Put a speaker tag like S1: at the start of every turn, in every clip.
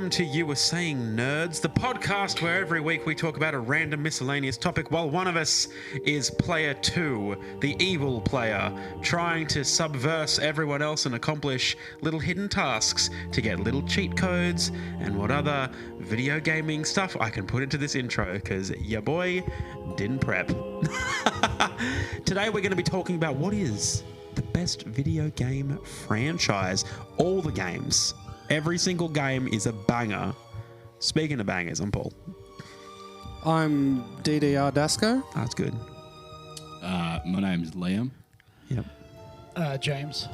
S1: welcome to You Were Saying Nerds, the podcast where every week we talk about a random miscellaneous topic while one of us is player 2, the evil player, trying to subverse everyone else and accomplish little hidden tasks to get little cheat codes and what other video gaming stuff I can put into this intro, because your boy didn't prep. Today we're going to be talking about what is the best video game franchise. All the games. Every single game is a banger. Speaking of bangers, I'm Paul.
S2: I'm DDR Dasco.
S1: That's good.
S3: My name's Liam.
S1: Yep.
S4: James.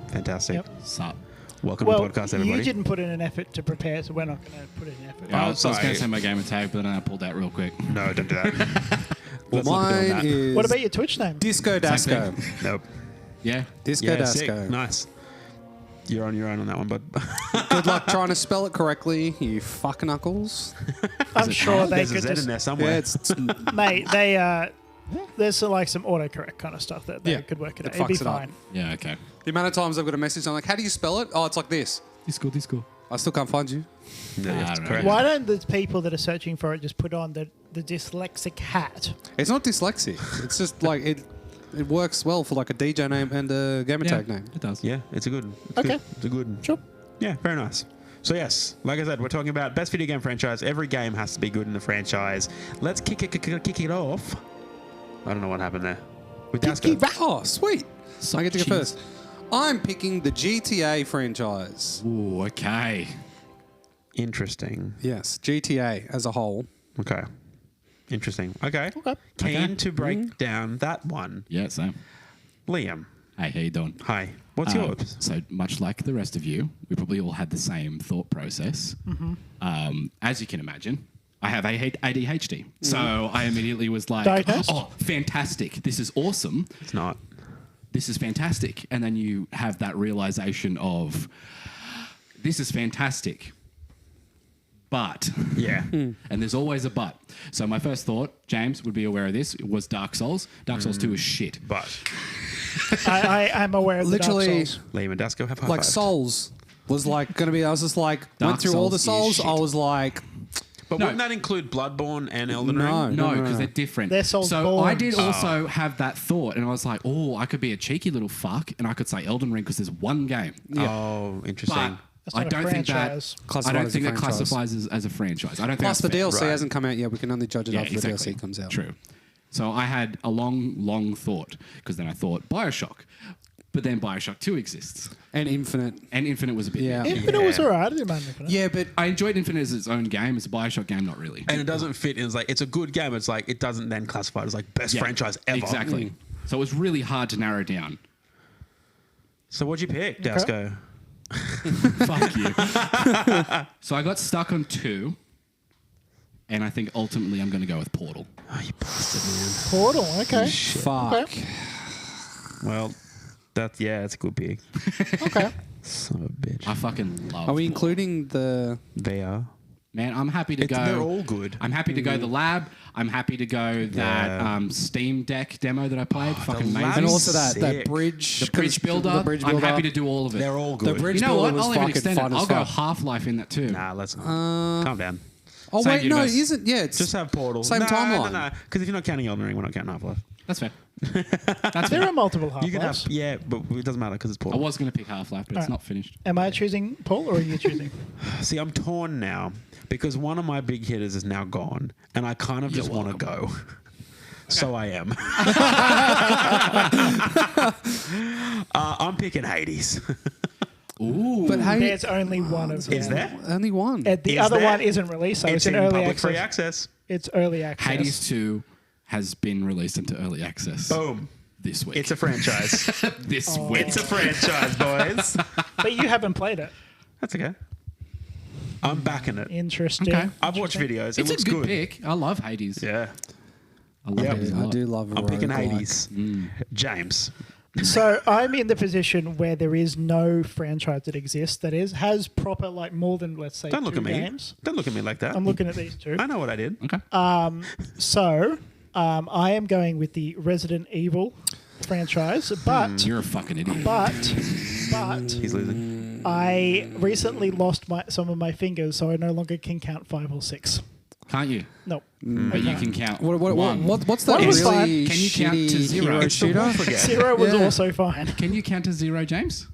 S1: Fantastic.
S4: Yep.
S3: Sup?
S1: Welcome to the podcast, everybody.
S4: You didn't put in an effort to prepare, so we're not going to put in an effort.
S3: I
S1: Oh,
S3: was going
S1: sorry.
S3: to say my gamer tag, but then I pulled that real quick.
S1: No, don't do that.
S2: Well,
S1: Let's not be doing
S2: mine
S1: that.
S2: is
S4: What about your Twitch name?
S2: Disco Dasco.
S1: Nope.
S3: Yeah?
S2: Disco
S1: Yeah, sick.
S2: Dasco.
S1: Nice. You're on your own on that one, bud.
S2: Good luck trying to spell it correctly, you fuck knuckles.
S4: I'm sure they
S1: There's a
S4: could
S1: Z in
S4: just...
S1: there somewhere.
S2: Yeah, it's
S4: Mate, there's like some autocorrect kind of stuff that they could work it out. It'd be
S2: fucks it up.
S4: fine.
S3: Yeah, okay.
S2: the amount of times I've got a message. I'm like, how do you spell it? Oh, it's like this.
S3: Disco.
S2: I still can't find you.
S1: Yeah,
S3: I
S1: that's
S3: don't know.
S1: correct.
S4: Why don't the people that are searching for it just put on the dyslexic hat?
S2: It's not dyslexic. It's just like it works well for like a DJ name and a gamer tag name.
S3: It does.
S1: Yeah, it's a good.
S4: Okay.
S1: It's a good.
S4: Sure.
S1: Yeah, very nice. So yes, like I said, we're talking about best video game franchise. Every game has to be good in the franchise. Let's kick it off. I don't know what happened there. With Dasco.
S2: Oh, sweet. I get to go
S3: Jeez.
S2: first. I'm picking the GTA franchise.
S3: Ooh, okay.
S1: Interesting.
S2: Yes, GTA as a whole.
S1: Okay. Interesting. Okay.
S4: Okay.
S1: Keen
S3: Okay.
S1: to break down that one.
S3: Yeah, same.
S1: Liam,
S3: Hey, how you doing?
S1: hi. What's yours?
S3: So much like the rest of you, we probably all had the same thought process. As you can imagine, I have ADHD. So I immediately was like,
S4: Diagnosed?
S3: oh, fantastic. This is awesome.
S1: It's not.
S3: This is fantastic. And then you have that realization of, this is fantastic. But,
S1: Yeah.
S3: and there's always a but. So my first thought, James would be aware of this, was Dark Souls. Dark Souls 2 is shit.
S1: But
S4: I'm aware of
S2: Literally,
S4: the Dark Souls.
S1: Liam and Dasco have high
S2: like
S1: fived.
S2: Souls was like going to be. I was just like
S3: Dark
S2: went through all the
S3: Souls is
S2: Souls. I
S3: shit.
S2: was like,
S1: But
S3: No.
S1: wouldn't that include Bloodborne and Elden
S2: No.
S1: Ring?
S3: No, because they're different.
S4: They're Soulsborne.
S3: So I did also have that thought, and I was like, oh, I could be a cheeky little fuck, and I could say Elden Ring because there's one game.
S1: Oh, interesting.
S3: But
S4: That's
S3: I
S4: not a
S3: don't think that
S4: franchise.
S2: Classified
S3: I don't
S2: as
S3: think
S2: a
S3: that
S2: franchise.
S3: classifies as a franchise. I don't think
S2: plus the
S3: that's fair.
S2: DLC
S1: Right.
S2: hasn't come out yet. We can only judge it
S3: Yeah,
S2: after
S3: exactly.
S2: the DLC comes out.
S3: True. So I had a long thought, because then I thought Bioshock, but then Bioshock 2 exists,
S2: And Infinite.
S3: and Infinite was a bit.
S2: Yeah.
S4: Infinite was alright. I didn't mind Infinite.
S2: Yeah, but
S3: I enjoyed Infinite as its own game. As a Bioshock game, not really.
S1: And it doesn't fit. It's like it's a good game. It's like it doesn't then classify as like best
S3: Yeah,
S1: franchise ever.
S3: Exactly. So it was really hard to narrow down.
S1: So what'd you pick, Dasco?
S3: Fuck you. So I got stuck on 2, and I think ultimately I'm going to go with Portal.
S1: Oh, you bastard,
S4: Portal, okay.
S2: fuck.
S4: Okay.
S1: man. Well, that's a good pick.
S4: Okay.
S1: Son of a bitch.
S3: I fucking love.
S2: Are we
S3: Portal.
S2: including the?
S1: They are.
S3: Man, I'm happy to go.
S1: They're all good.
S3: I'm happy to go the lab. I'm happy to go that
S1: Yeah.
S3: Steam Deck demo that I played. Fucking
S1: the lab
S3: amazing.
S2: And also that
S1: Sick.
S2: bridge.
S3: The bridge builder.
S2: The bridge
S3: I'm
S2: builder.
S3: happy to do all of it.
S1: They're all
S2: The
S1: good.
S2: bridge
S3: You know
S2: builder
S3: what?
S2: was
S3: I'll even
S2: fucking
S3: extend it.
S2: fun as
S3: I'll go
S2: fuck.
S3: Half-Life in that too.
S1: Nah, let's calm down.
S2: Oh
S3: Same
S2: wait,
S3: universe.
S2: no, it isn't. Yeah, it's
S1: Just have Portal.
S2: Same timeline.
S1: No. Because if you're not counting Elden Ring, we're not counting Half-Life.
S3: That's fair. That's
S4: There
S3: fair.
S4: are multiple
S1: You can have,
S4: Half-Lives.
S1: but it doesn't matter because it's
S3: I
S1: Portal.
S3: was going to pick Half-Life, but it's
S4: Alright.
S3: not finished.
S4: Am I choosing Paul or are you choosing?
S1: See, I'm torn now because one of my big hitters is now gone, and I kind of just want to go. So I am. I'm picking Hades.
S3: Ooh.
S2: But hey,
S4: There's only one of them.
S1: Is there?
S2: only one.
S4: And the
S1: Is
S4: other
S1: there?
S4: one isn't released, so it's in early
S1: public
S4: access.
S1: free access.
S4: It's early access.
S3: Hades 2 has been released into early access
S1: Boom.
S3: this week.
S1: It's a franchise.
S3: this week.
S1: It's a franchise, boys.
S4: But you haven't played it.
S1: That's okay. I'm backing it.
S4: Interesting.
S3: Okay.
S1: I've watched videos. It
S3: It's
S1: looks
S3: a good pick. I love Hades.
S1: Yeah.
S3: I love
S1: Yeah.
S3: Hades a
S2: I
S3: lot.
S2: do love.
S1: I'm picking
S2: roguelike.
S1: Hades. James.
S4: So I'm in the position where there is no franchise that exists that has proper like more than let's say
S1: Don't look
S4: two
S1: at me.
S4: games.
S1: Don't look at me like that.
S4: I'm looking at these two.
S1: I know what I did.
S3: Okay.
S4: So I am going with the Resident Evil franchise, but
S3: You're a fucking idiot.
S4: but
S1: He's losing.
S4: I recently lost some of my fingers, so I no longer can count 5 or 6.
S3: Can't you?
S4: No.
S3: But you can count.
S2: What's that
S4: One was fine.
S2: really
S3: Can you count to
S2: shitty
S3: zero?
S2: hero
S3: It's the
S2: shooter?
S4: 0 was
S2: Yeah.
S4: also fine.
S3: Can you count to 0, James?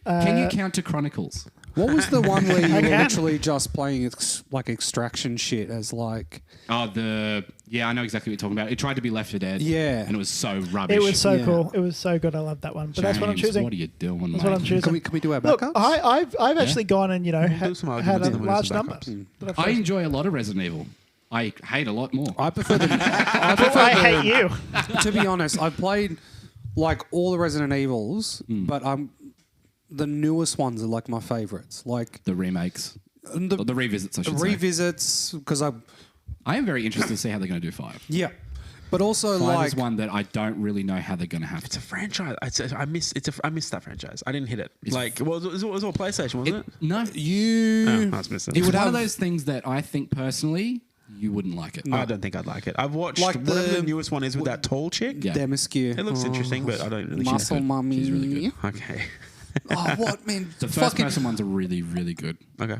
S3: Can you count to Chronicles?
S2: What was the one where you were
S4: can.
S2: literally just playing like extraction shit as like...
S3: Oh, yeah, I know exactly what you're talking about. It tried to be Left 4 Dead.
S2: Yeah.
S3: And it was so rubbish.
S4: It was so
S2: Yeah.
S4: cool. It was so good. I love that one. But that's what I'm
S3: James,
S4: choosing.
S3: What are you doing,
S4: That's
S3: mate?
S4: what I'm choosing.
S2: Can we do our
S4: Look,
S2: backups?
S4: I've actually gone and,
S1: do some
S4: had
S1: arguments
S4: a
S1: and then we'll do
S4: large
S1: some
S4: number.
S1: backups.
S4: that I've
S3: I
S4: chosen.
S3: enjoy a lot of Resident Evil. I hate a lot more.
S2: I prefer the...
S4: I hate you.
S2: To be honest, I've played like all the Resident Evils, but the newest ones are like my favorites. Like
S3: The remakes.
S2: the,
S3: Or the revisits, I should say.
S2: revisits, because I
S3: am very interested to see how they're going to do 5.
S2: yeah, but also
S3: 5
S2: like
S3: is one that I don't really know how they're going to have
S1: It's
S3: to.
S1: a franchise. I miss that franchise. I didn't hit it. Like, it was all PlayStation, wasn't it?
S3: No.
S2: you.
S1: I was missing.
S3: It was one of
S2: have-
S3: those things that I think personally you wouldn't like it.
S1: I don't think I'd like it. I've watched
S2: Like
S1: whatever the
S2: the-
S1: newest one is with that tall chick.
S3: Yeah.
S2: Demiscue.
S1: It looks interesting, but I don't really care.
S2: Muscle mummy.
S3: She's really good.
S1: Okay.
S2: Oh, what man?
S3: The first person ones are really, really good.
S1: Okay.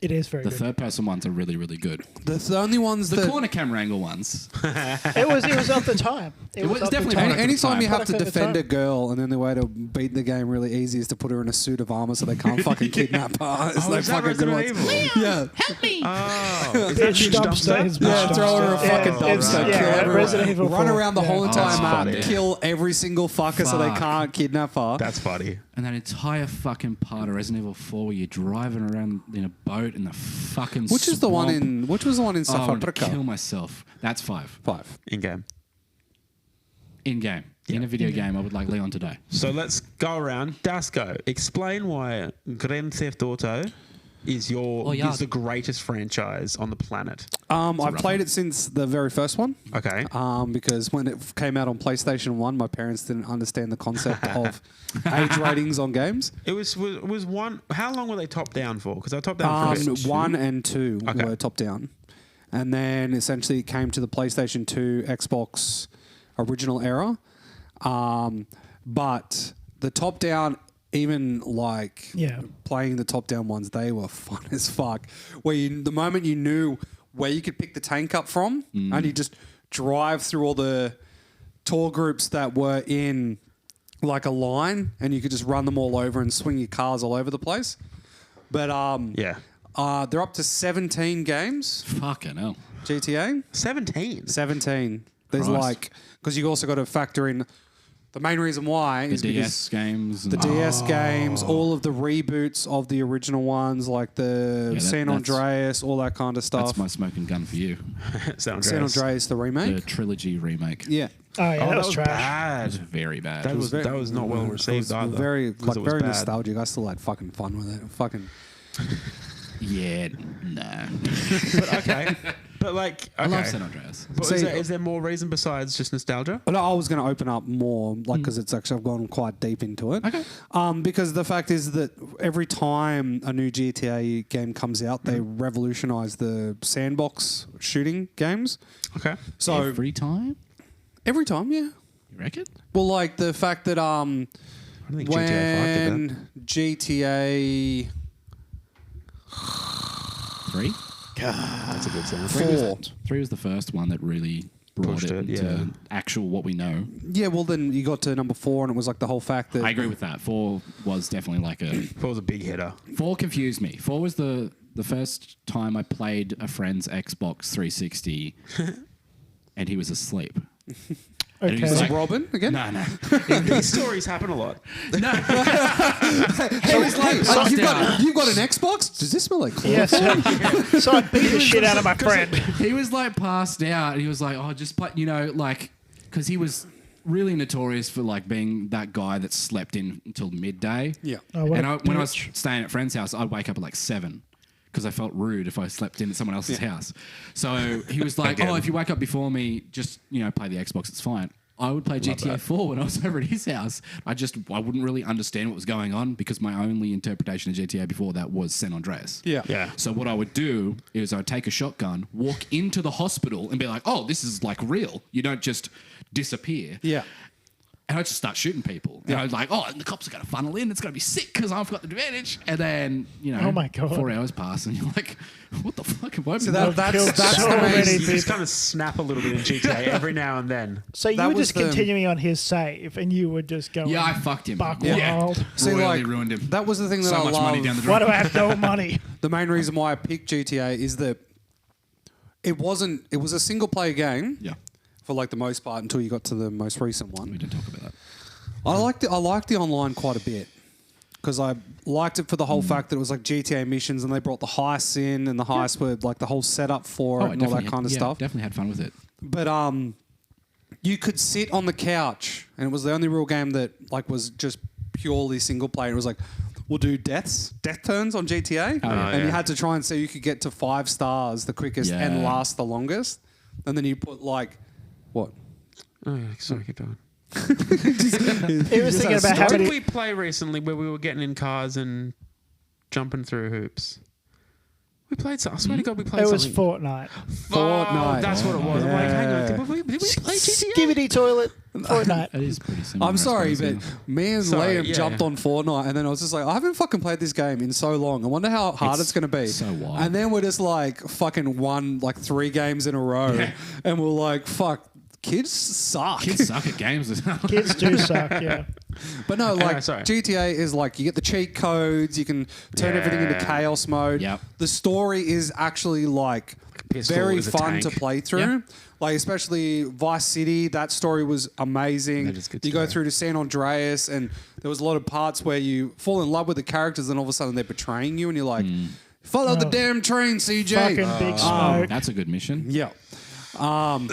S4: It is very
S3: The
S4: good.
S3: third person ones are really, really good.
S2: The only ones
S3: The
S2: that
S3: corner camera angle ones.
S4: It was of the time. It was
S3: was
S4: of the
S3: definitely
S4: time.
S3: product of
S2: anytime you
S3: time.
S2: have to
S4: Product of the
S2: defend
S4: time.
S2: a girl, and then the way to beat the game really easy is to put her in a suit of armor so they can't fucking kidnap her. It's
S1: Oh,
S2: like
S1: is that
S2: fucking good
S1: Resident
S2: ones.
S1: Evil?
S2: Yeah,
S1: Oh, is that
S4: Bitch
S1: huge
S4: dumpster. His
S1: dumpster?
S2: yeah.
S4: bitch
S2: Throw her in a
S4: dumpster.
S2: fucking
S4: Yeah, it's-
S2: dumpster,
S4: yeah,
S2: kill everyone,
S4: Resident Evil
S2: run
S4: 4.
S2: around the whole
S4: Yeah.
S2: entire
S1: that's
S2: map,
S1: funny.
S2: kill every single fucker so they
S3: Fuck.
S2: can't kidnap her.
S1: That's funny.
S3: And that entire fucking part of Resident Evil 4 where you're driving around in a boat in the fucking
S2: Which was the one
S3: swamp.
S2: in? Which was the one in
S3: Oh,
S2: South
S3: I want to kill
S2: Africa?
S3: myself. That's 5.
S2: 5.
S1: In game.
S3: In game. In a video game, I would like Leon today.
S1: So let's go around. Dasco, explain why Grand Theft Auto is is the greatest franchise on the planet.
S2: I've played it since the very first one.
S1: Okay.
S2: Because when it came out on PlayStation 1, my parents didn't understand the concept of age ratings on games.
S1: It was one. How long were they top down for? Because I top down for a bit.
S2: 1 and 2
S1: Okay.
S2: were top down. And then essentially it came to the PlayStation 2, Xbox original era. But the top down, even like
S4: Yeah.
S2: playing the top down ones, they were fun as fuck. Where the moment you knew where you could pick the tank up from, and you just drive through all the tour groups that were in like a line, and you could just run them all over and swing your cars all over the place. But
S1: Yeah.
S2: they're up to 17 games.
S3: Fucking hell.
S2: GTA
S1: 17.
S2: 17. There's
S3: Christ.
S2: like because you also got to factor in the main reason why
S3: The
S2: is
S3: DS games.
S2: because the DS games, all of the reboots of the original ones, like the
S3: Yeah,
S2: San
S3: that's-
S2: Andreas, all that kind of stuff.
S3: That's my smoking gun for you.
S1: San
S2: San Andreas, the
S3: The
S2: remake.
S3: trilogy remake.
S2: Yeah.
S4: Oh, yeah,
S1: Oh,
S4: that was trash.
S3: It was
S1: bad.
S3: very bad.
S1: That was not well received
S2: It was
S1: either.
S2: very
S1: 'cause it was
S2: very
S1: bad.
S2: nostalgic. I still had fucking fun with it. Fucking
S3: yeah, nah.
S1: But okay. But like,
S3: I love
S1: okay.
S3: San Andreas.
S1: But
S2: See-
S1: is there more reason besides just nostalgia?
S2: But I was going to open up more, like, because it's actually I've gone quite deep into it.
S3: Okay.
S2: Because the fact is that every time a new GTA game comes out, they revolutionise the sandbox shooting games.
S1: Okay.
S2: So
S3: Every time?
S2: every time, yeah.
S3: You reckon?
S2: Well, like the fact that
S1: I don't think GTA 5 did that.
S2: when GTA
S3: 3?
S1: That's a good sound.
S2: 4,
S3: 3 was the first one that really brought
S1: Pushed
S3: it
S1: it,
S3: into
S1: yeah.
S3: actual what we know.
S2: yeah, well then you got to number 4, and it was like the whole fact that
S3: I agree with that. 4 was definitely like a...
S1: 4 was a big hitter.
S3: 4 confused me. 4 was the first time I played a friend's Xbox 360 and he was asleep. And he
S4: Okay.
S3: was like,
S2: Robin again.
S3: no.
S1: These stories happen a lot.
S2: Hey, you've got an Xbox? Does this smell like chloroform?
S4: Yes. So I beat the shit out of my friend.
S3: He was like passed out. And he was like, oh, just play, like, because he was really notorious for like being that guy that slept in until midday.
S2: Yeah.
S4: Oh, what
S3: And
S4: a
S3: when I was
S4: bitch.
S3: staying at a friend's house, I'd wake up at like 7 because I felt rude if I slept in at someone else's house. So he was like,
S1: Again.
S3: oh, if you wake up before me, just, play the Xbox, it's fine. I would play GTA 4 when I was over at his house. I wouldn't really understand what was going on because my only interpretation of GTA before that was San Andreas.
S2: Yeah.
S1: Yeah.
S3: So what I would do is I'd take a shotgun, walk into the hospital and be like, oh, this is like real. You don't just disappear.
S2: Yeah.
S3: And I just start shooting people. And I was like, and the cops are going to funnel in. It's going to be sick because I've got the advantage. And then,
S4: Oh my God.
S3: 4 hours pass and you're like, what the fuck?
S2: So that's
S4: so
S2: the
S4: many
S2: main-
S1: You just kind of snap a little bit in GTA every now and then.
S4: So you
S2: That
S4: were
S2: was
S4: just
S2: the-
S4: continuing on his save, and you were just going.
S3: Yeah, I fucked him.
S4: Buck
S3: Yeah.
S4: wild.
S2: See,
S3: Royally
S2: like,
S3: ruined him.
S2: that was the thing that
S3: So
S2: I
S3: much
S2: love.
S3: money down the
S4: Why
S3: drain.
S4: do I have no money?
S2: The main reason why I picked GTA is that it was a single player game
S3: Yeah.
S2: for like the most part until you got to the most recent
S3: We
S2: one.
S3: didn't talk about that.
S2: I liked the online quite a bit because I liked it for the whole fact that it was like GTA missions and they brought the heists in and the heists were like the whole setup for it and all that kind of stuff.
S3: Definitely had fun with it.
S2: But you could sit on the couch and it was the only real game that like was just purely single player. It was like we'll do death turns on GTA, and you had to try and see you could get to 5 stars the quickest and last the longest. And then you put like what?
S1: Oh, yeah, sorry, keep going.
S4: He was thinking about how
S1: What did
S4: many.
S1: we play recently where we were getting in cars and jumping through hoops? We played something. I swear to God, we played
S4: It was
S1: something.
S4: Fortnite.
S2: Fortnite.
S1: That's what it was. I'm like, hang on. Did we play GTA?
S4: Skibidi toilet. Fortnite.
S3: It is pretty similar.
S2: I'm sorry,
S3: I suppose,
S2: but
S3: yeah.
S2: me and
S1: Sorry,
S2: Liam
S1: yeah.
S2: jumped on Fortnite, and then I was just like, I haven't fucking played this game in so long. I wonder how hard it's going to be.
S3: so wild.
S2: And then we're just like fucking won like 3 games in a row,
S3: Yeah.
S2: and we're like, fuck, kids suck.
S3: Kids suck at games as well.
S4: Kids do suck, yeah.
S2: But no, like
S1: sorry.
S2: GTA is like you get the cheat codes, you can turn everything into
S1: Yeah.
S2: chaos mode.
S3: Yep.
S2: The story is actually like
S1: Pistol
S2: very
S1: is a
S2: fun to
S1: tank.
S2: play through.
S3: Yeah.
S2: Like especially Vice City, that story was amazing.
S1: That is good
S2: you go
S1: story.
S2: through to San Andreas, and there was a lot of parts where you fall in love with the characters, and all of a sudden they're betraying you, and you're like, follow the damn train, CJ.
S4: Fucking big smoke.
S3: That's a good mission.
S2: Yeah. But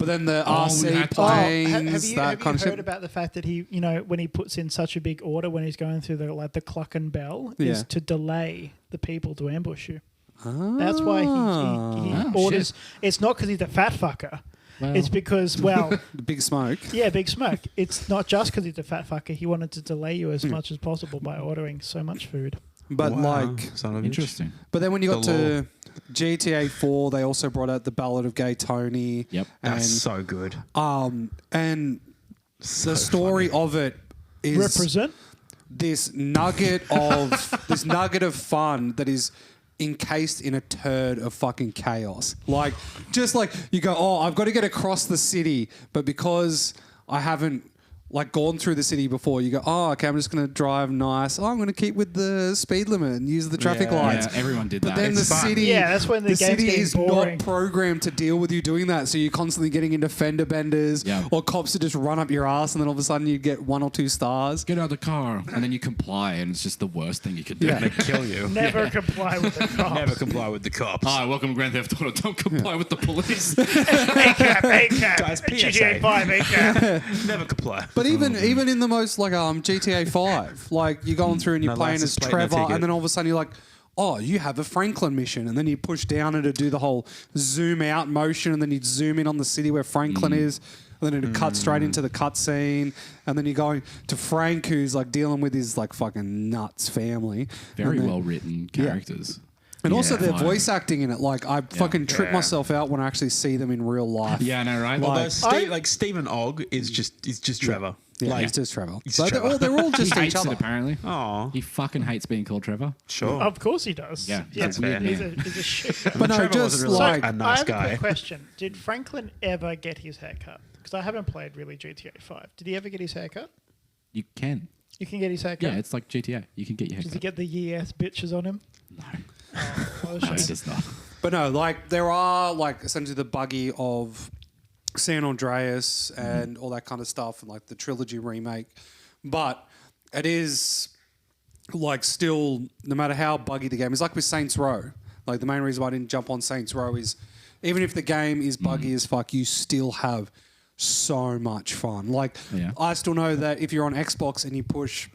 S2: then the
S3: we
S2: RC
S3: had to-
S2: planes,
S4: have
S2: that
S4: you
S2: kind of
S4: heard
S2: shit.
S4: about the fact that he, when he puts in such a big order when he's going through the cluck and bell,
S2: Yeah.
S4: is to delay the people to ambush you. That's why he
S3: Oh,
S4: orders.
S3: shit.
S4: It's not because he's a fat fucker.
S3: Well.
S4: It's because, well,
S2: The big smoke.
S4: yeah, big smoke. It's not just because he's a fat fucker. He wanted to delay you as much as possible by ordering so much food.
S2: But
S1: Wow,
S2: like,
S1: son of a bitch.
S3: Interesting.
S2: but then when you got
S1: The
S2: to GTA 4, they also brought out the Ballad of Gay Tony.
S3: Yep.
S2: And
S1: That's so good.
S2: and the story of it is
S4: Represent.
S2: this nugget of fun that is encased in a turd of fucking chaos. Like, just like you go, oh, I've got to get across the city, but because I haven't like gone through the city before, you go, oh, okay, I'm just going to drive nice. Oh, I'm going to keep with the speed limit and use the traffic
S1: Yeah.
S2: lights.
S3: Yeah, everyone did
S2: But
S3: that.
S2: then
S1: It's
S2: the
S1: fun.
S2: city,
S4: Yeah, that's when the game's
S2: city
S4: getting
S2: is
S4: boring.
S2: not programmed to deal with you doing that. So you're constantly getting into fender benders,
S3: Yeah.
S2: or cops to just run up your ass, and then all of a sudden you get 1 or 2 stars.
S3: Get out of the car. And then you comply, and it's just the worst thing you could do.
S2: Yeah.
S1: They kill you.
S4: Never comply with the cops.
S1: Never comply with the cops.
S3: Hi, welcome to Grand Theft Auto. Don't comply with the police.
S4: ACAP, ACAP.
S1: Guys, PSA.
S4: GTA 5, ACAP.
S1: Never comply.
S2: But even in the most like GTA 5, like you're going through and you're
S1: No
S2: playing
S1: license
S2: as
S1: plate, no
S2: Trevor,
S1: ticket.
S2: and then all of a sudden you're like, oh, you have a Franklin mission, and then you push down and to do the whole zoom out motion, and then you zoom in on the city where Franklin is, and then it cuts straight into the cutscene, and then you're going to Frank, who's like dealing with his like fucking nuts family.
S3: Very
S2: And then-
S3: well written characters.
S2: And also
S3: Yeah.
S2: their voice acting in it, like I fucking trip
S1: Yeah.
S2: myself out when I actually see them in real life.
S3: Yeah, I know, right?
S1: Although
S2: Like-
S1: Stephen Ogg is just Trevor.
S2: Yeah,
S1: Like,
S2: he's just Trevor.
S1: he's
S2: So
S1: Trevor.
S2: they're all
S3: he
S2: just each
S3: hates it,
S2: other.
S3: apparently.
S1: Aw,
S3: He fucking hates being called Trevor.
S1: sure.
S4: Of course he does.
S3: Yeah,
S1: that's fair.
S4: He's a shit.
S2: But no,
S1: Trevor
S2: just
S1: wasn't really
S2: like
S1: a
S4: I
S1: nice
S4: have a
S1: guy.
S4: quick question. Did Franklin ever get his hair cut? Because I haven't played really GTA 5. Did he ever get his hair cut?
S3: You can.
S4: You can get his hair cut.
S3: Yeah, it's like GTA. You can get your hair
S4: Does he
S3: cut.
S4: get the ye-ass bitches on him?
S3: No.
S4: Well,
S3: No, he
S4: shit.
S3: does not.
S2: But no, like there are like essentially the buggy of San Andreas and all that kind of stuff, and like the trilogy remake. But it is like still, no matter how buggy the game is, like with Saints Row. Like the main reason why I didn't jump on Saints Row is even if the game is buggy as fuck, you still have so much fun. Like
S3: Yeah.
S2: I still know that if you're on Xbox and you push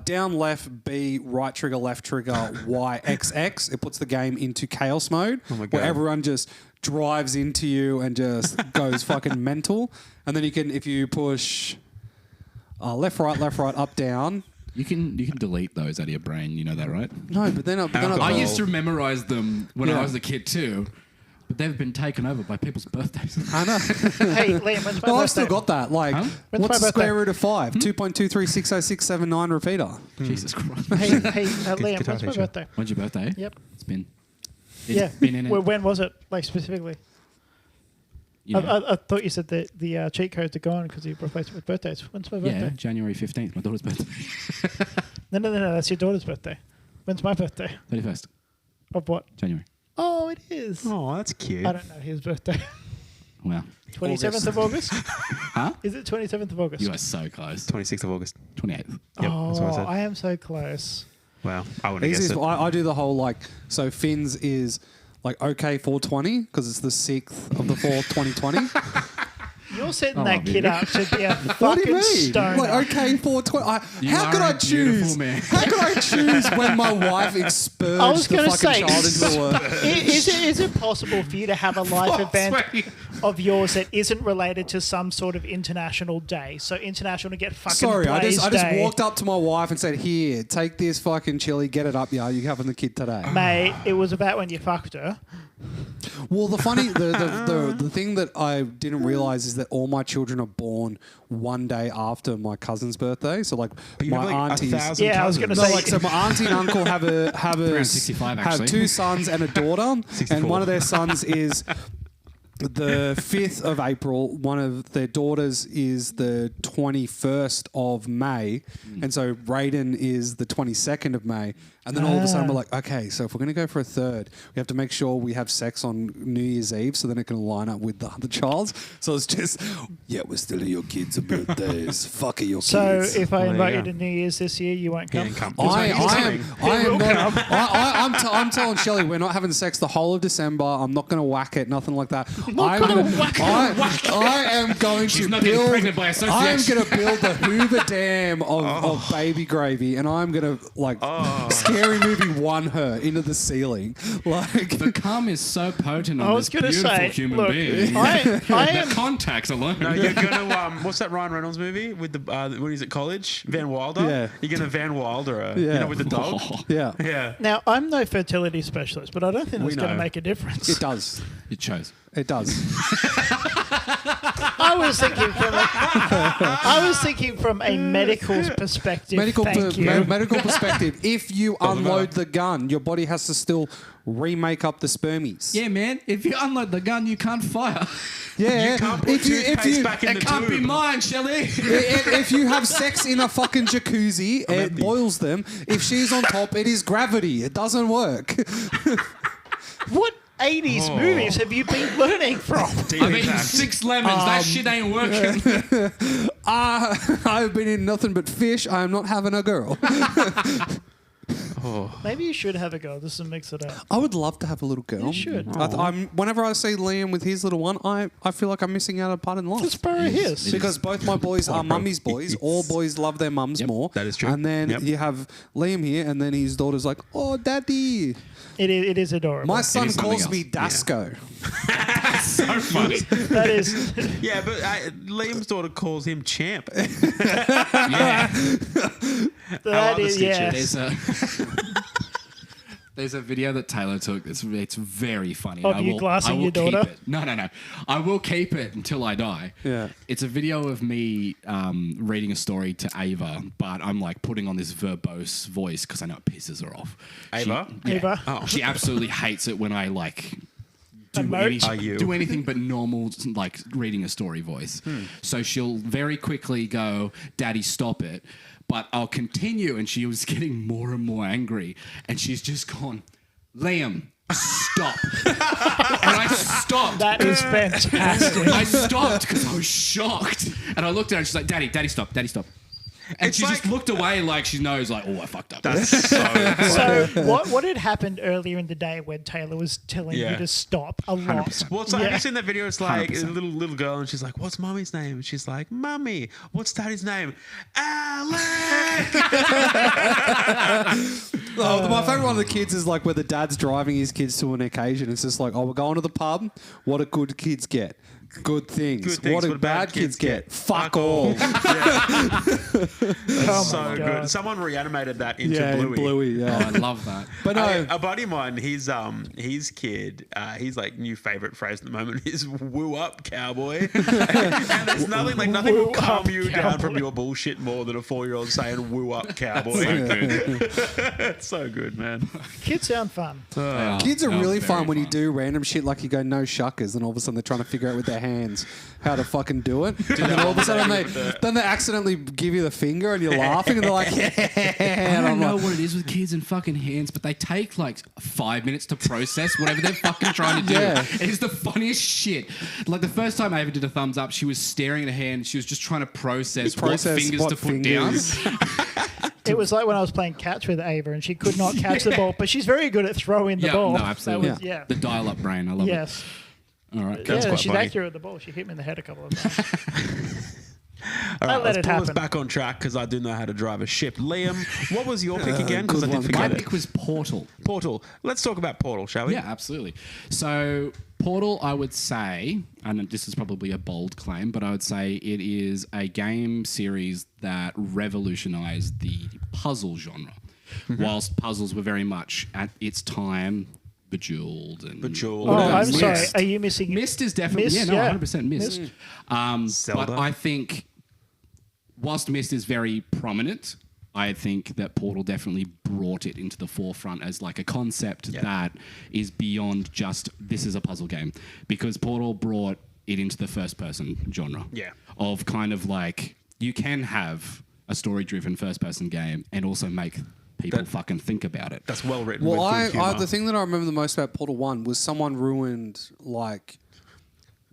S2: down left B, right trigger, left trigger, Y, XX. It puts the game into chaos mode
S1: my God.
S2: where everyone just drives into you and just goes fucking mental. And then you can, if you push left, right, up, down.
S3: You can delete those out of your brain. You know that, right?
S2: No, but then
S3: I
S1: Alcohol.
S3: used to memorize them when
S2: Yeah.
S3: I was a kid too. But they've been taken over by people's birthdays.
S2: I know.
S4: Hey, Liam, when's my
S2: No,
S4: birthday?
S2: I've still got that. Like,
S3: Huh?
S4: When's
S2: what's
S4: my
S2: the square
S4: birthday?
S2: root of 5? 2.2360679 repeater.
S3: Jesus Christ.
S4: Hey, Liam,
S1: guitar
S4: when's my
S1: teacher.
S4: birthday?
S3: When's your birthday?
S4: Yep.
S3: It's been
S4: Yeah.
S3: been in it.
S4: Well, when was it? Like specifically?
S3: You know.
S4: I thought you said that the cheat codes are gone because you replaced it with birthdays. When's my
S3: Yeah,
S4: birthday?
S3: January 15th, my daughter's birthday.
S4: No, that's your daughter's birthday. When's my birthday?
S3: 31st
S4: Of what?
S3: January.
S4: Oh, it is.
S1: Oh, that's cute.
S4: I don't know his birthday.
S3: Wow.
S4: 27th of August?
S3: Huh?
S4: Is it 27th of August?
S3: You are so close.
S1: 26th of August.
S3: 28th.
S1: Yep, that's what I said.
S4: I am so close.
S1: Wow, I wouldn't have
S2: Easiest,
S1: guessed it.
S2: I do the whole like, so Finn's is like OK 420 because it's the 6th of the 4th 2020.
S4: You're setting
S3: I
S4: that
S3: love
S4: kid
S3: you.
S4: up to be a
S2: What do
S4: fucking
S2: you mean?
S4: stoner.
S2: Like OK 420.
S3: You
S2: How
S3: are
S2: could
S3: a
S2: I
S3: beautiful
S2: choose?
S3: man.
S2: How could I choose when my wife
S4: I was
S2: expurged the
S4: going to
S2: fucking
S4: say,
S2: child into the world?
S4: is it possible for you to have a life event
S3: sweaty.
S4: of yours that isn't related to some sort of international day? So international to get fucking
S2: Sorry, I just
S4: Day.
S2: walked up to my wife and said, "Here, take this fucking chili, get it up, yeah. You having the kid today?"
S4: Mate, it was about when you fucked her.
S2: Well, the thing that I didn't realize is that all my children are born one day after my cousin's birthday. So like
S1: But you
S2: my
S1: have like
S2: aunties.
S1: 1,000
S4: Yeah, I was
S1: cousins.
S4: gonna
S2: No,
S4: say-
S2: like so my auntie and uncle have
S3: 365
S2: have
S3: actually.
S2: 2 sons and a daughter,
S1: 64.
S2: and one of their sons is the 5th of April. One of their daughters is the 21st of May, and so Raiden is the 22nd of May. And then all of a sudden we're like, okay, so if we're going to go for a third, we have to make sure we have sex on New Year's Eve so then it can line up with the other child's. So it's just, yeah, we're still at your kids' birthdays. Fuck it, your
S4: So
S2: kids.
S4: if I
S1: Well,
S4: invite
S1: there
S4: you
S1: you
S4: to New Year's this year, you won't
S1: He
S4: come.
S1: ain't come.
S2: I am not.
S4: come.
S2: I'm telling Shelley we're not having sex the whole of December. I'm not going to whack it, nothing like that. I am going
S3: She's
S2: to
S3: not getting
S2: build.
S3: pregnant by
S2: I'm
S3: association.
S2: going to build the Hoover Dam of baby gravy, and I'm going to like Scary Movie 1 her into the ceiling. Like
S3: The cum is so potent on
S4: I was
S3: this
S4: going to
S3: beautiful
S4: say,
S3: human
S4: look,
S3: being.
S4: I
S3: The
S4: am.
S3: contacts alone.
S1: No, you're gonna. What's that Ryan Reynolds movie with the when he's at college? Van Wilder.
S2: Yeah.
S1: You're gonna Van Wilder her.
S2: Yeah.
S1: You know, with the dog.
S2: yeah,
S1: Yeah.
S4: Now, I'm no fertility specialist, but I don't think that's going to
S1: know.
S4: make a difference.
S2: it does.
S3: It shows.
S2: It does.
S4: I was thinking from a medical perspective. Thank you.
S2: Medical perspective. If you unload the gun, your body has to still remake up the spermies.
S3: Yeah, man. If you unload the gun, you can't fire.
S2: Yeah.
S1: You can't put toothpaste back in
S3: It
S1: the
S3: can't be
S1: tube.
S3: mine, Shelley.
S2: If you have sex in a fucking jacuzzi, it boils them. If she's on top, it is gravity. It doesn't work.
S4: What 80s movies have you been learning from?
S1: Deep
S3: I've eaten
S1: impact.
S3: 6 lemons. That shit ain't working.
S2: I've been in nothing but fish. I am not having a girl.
S4: Maybe you should have a go just to mix it up.
S2: I would love to have a little girl.
S4: You should.
S2: Whenever I see Liam with his little one, I feel like I'm missing out on part in life.
S4: Just borrow his.
S2: Because both my boys are mummy's boys. All boys love their mums more.
S1: that is true.
S2: And then
S1: Yep.
S2: you have Liam here, and then his daughter's like, "Oh, daddy."
S4: It is adorable.
S2: My son
S3: is something
S2: calls me
S3: else.
S2: Dasco.
S3: So funny.
S4: That is.
S1: Yeah, but Liam's daughter calls him champ.
S3: Yeah.
S4: That
S1: other
S4: is.
S1: stitches.
S4: Yes.
S3: There's a video that Taylor took. It's very funny.
S4: Of you glassing your
S3: keep
S4: daughter?
S3: it. No. I will keep it until I die.
S2: Yeah.
S3: It's a video of me reading a story to Ava, but I'm like putting on this verbose voice because I know it pisses her off.
S1: Ava?
S4: Ava?
S1: Oh.
S3: She absolutely hates it when I like do,
S4: Emote?
S1: Are you?
S3: do anything but normal, like reading a story voice. So she'll very quickly go, "Daddy, stop it." But I'll continue, and she was getting more and more angry, and she's just gone, "Liam, stop." And I stopped.
S4: That is fantastic.
S3: I stopped because I was shocked. And I looked at her and she's like, Daddy, stop, Daddy, stop. And
S1: It's
S3: she just
S1: like-
S3: looked away like she knows, like, oh, I fucked up.
S1: That's so.
S4: So what had happened earlier in the day when Taylor was telling
S1: Yeah.
S4: you to stop a lot?
S3: 100%.
S1: Well, it's like,
S4: Yeah.
S1: have you seen that video? It's like a
S3: 100%.
S1: little girl, and she's like, "What's mommy's name?" And she's like, "Mummy." "What's daddy's name?" "Alec."
S2: My favourite one of the kids is like where the dad's driving his kids to an occasion. It's just like, "Oh, we're going to the pub. What do good kids get? good things.
S1: Good things.
S2: What do bad kids get? Fuck all.
S1: That's so
S4: my
S1: good.
S4: God.
S1: Someone reanimated that into
S2: Yeah,
S1: Bluey.
S2: Bluey.
S3: Oh,
S2: Yeah.
S3: I love that.
S2: But no,
S1: A buddy of mine, his kid, his like new favorite phrase at the moment is "woo up, cowboy." And there's nothing will
S4: Woo
S1: calm
S4: up,
S1: you down from
S4: cowboy.
S1: your bullshit more than a 4-year-old saying "woo up, cowboy." It's so good, man.
S4: Kids sound fun.
S2: kids are really
S3: very
S2: fun when you
S3: fun.
S2: do random shit like you go no shuckers, and all of a sudden they're trying to figure out with their hands how to fucking do it. And then all of a sudden they accidentally give you the finger, and you're laughing, and they're like, yeah.
S3: I
S2: And
S3: don't
S2: I'm
S3: know
S2: like,
S3: what it is with kids and fucking hands, but they take like 5 minutes to process whatever they're fucking trying to do.
S2: Yeah.
S3: It's the funniest shit. Like the first time I ever did a thumbs up, she was staring at her hand. She was just trying to process what fingers
S2: what
S3: to put
S2: fingers.
S3: down.
S4: It was like when I was playing catch with Ava and she could not catch the ball, but she's very good at throwing the
S3: Yeah,
S4: ball.
S3: no, absolutely.
S4: That was- yeah.
S3: The dial-up brain, I love
S4: Yes.
S3: it. All right.
S1: That's
S4: Yeah,
S1: quite
S4: she's
S1: funny.
S4: accurate with the ball. She hit me in the head a couple of times.
S1: All right,
S4: let
S1: let's
S4: it
S1: pull us
S4: happen.
S1: back on track because I do know how to drive a ship. Liam, what was your pick again? Because I
S2: good
S1: did
S2: one.
S1: forget
S3: My
S1: it.
S3: pick was Portal.
S1: Portal. Let's talk about Portal, shall we?
S3: Yeah, absolutely. So Portal, I would say, and this is probably a bold claim, but I would say it is a game series that revolutionized the puzzle genre. Whilst puzzles were very much at its time Bejeweled and
S1: Bejeweled.
S4: Oh,
S1: What about
S4: I'm sorry.
S1: Myst?
S4: Are you missing
S3: Myst is definitely
S4: Myst,
S3: yeah, no,
S4: yeah.
S3: 100% Myst.
S1: Zelda.
S3: But I think whilst Myst is very prominent, I think that Portal definitely brought it into the forefront as like a concept that is beyond just this is a puzzle game, because Portal brought it into the first person genre.
S1: Yeah.
S3: Of kind of like you can have a story driven first person game and also make people fucking think about it.
S1: That's well written.
S2: well,
S1: with good humour.
S2: the thing that I remember the most about Portal 1 was someone ruined like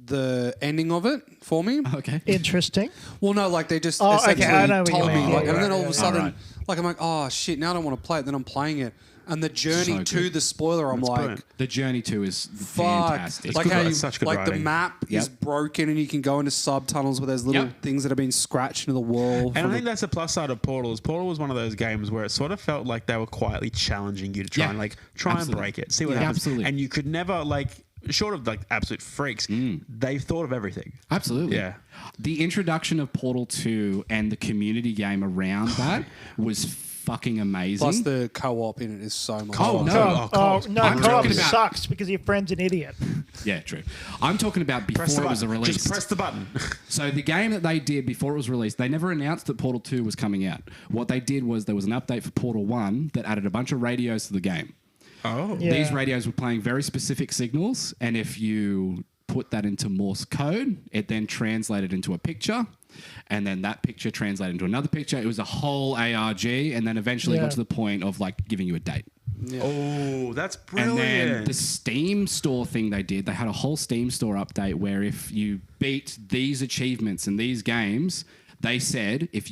S2: the ending of it for me.
S3: Okay.
S4: interesting?
S2: Well, no, like they just
S4: Oh, okay,
S2: essentially
S4: I know what you
S2: told me,
S4: mean.
S2: like,
S4: Yeah,
S2: and then
S4: right,
S2: all of a
S4: yeah,
S2: sudden,
S3: right.
S2: like I'm like, oh shit, now I don't want to play it. Then I'm playing it, and the journey
S3: So
S2: to
S3: good.
S2: the spoiler, I'm like,
S1: brilliant.
S3: The journey to is
S2: fuck,
S3: fantastic.
S2: like
S1: good
S2: how
S1: writing,
S2: you,
S1: such good
S2: like the
S1: writing.
S2: map is
S3: Yep.
S2: broken, and you can go into subtunnels where there's little
S3: Yep.
S2: things that have been scratched into the wall.
S1: And I
S2: from
S1: think
S2: the-
S1: that's the plus side of Portal. Is Portal was one of those games where it sort of felt like they were quietly challenging you to try
S3: Yeah.
S1: and and
S3: Absolutely.
S1: break it, see what
S3: Yeah,
S1: happens.
S3: absolutely.
S1: And you could never short of absolute freaks, they've thought of everything.
S3: Absolutely.
S1: Yeah.
S3: The introduction of Portal 2 and the community game around that was fucking amazing.
S2: plus the co-op in it is so much.
S3: Oh,
S2: fun.
S3: no.
S4: Oh,
S1: co-op.
S4: no,
S3: I'm
S4: co-op
S3: talking about-
S4: sucks because your friend's an idiot.
S3: Yeah, true. I'm talking about
S1: Press the
S3: before it was
S1: button.
S3: released.
S1: Just press the button.
S3: So the game that they did before it was released, they never announced that Portal 2 was coming out. What they did was there was an update for Portal 1 that added a bunch of radios to the game.
S1: Oh.
S4: Yeah.
S3: These radios were playing very specific signals, and if you put that into Morse code, it then translated into a picture, and then that picture translated into another picture. It was a whole ARG, and then eventually
S4: Yeah.
S3: got to the point of giving you a date.
S1: Oh, that's brilliant.
S3: And then the Steam store thing they did, they had a whole Steam store update where if you beat these achievements in these games, they said if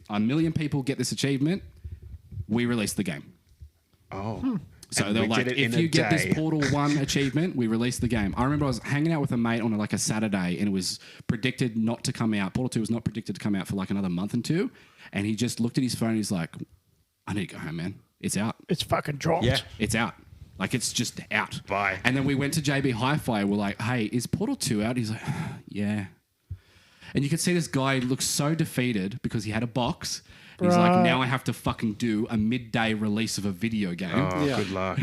S3: 1 million people get this achievement, we release the game.
S1: oh.
S3: So
S1: And
S3: they're
S1: we
S3: like,
S1: did it in
S3: if
S1: a
S3: you get
S1: day.
S3: this Portal 1 achievement, we release the game. I remember I was hanging out with a mate on a Saturday, and it was predicted not to come out. Portal 2 was not predicted to come out for another month and two. And he just looked at his phone and he's like, I need to go home, man. It's out.
S4: It's fucking dropped.
S1: Yeah.
S3: It's out. It's just out.
S1: Bye.
S3: And then we went to JB Hi-Fi. We're like, hey, is Portal 2 out? He's like, yeah. And you could see this guy look so defeated because he had a box. He's like,
S4: Right.
S3: now I have to fucking do a midday release of a video game.
S1: Oh,
S2: Yeah.
S1: good luck.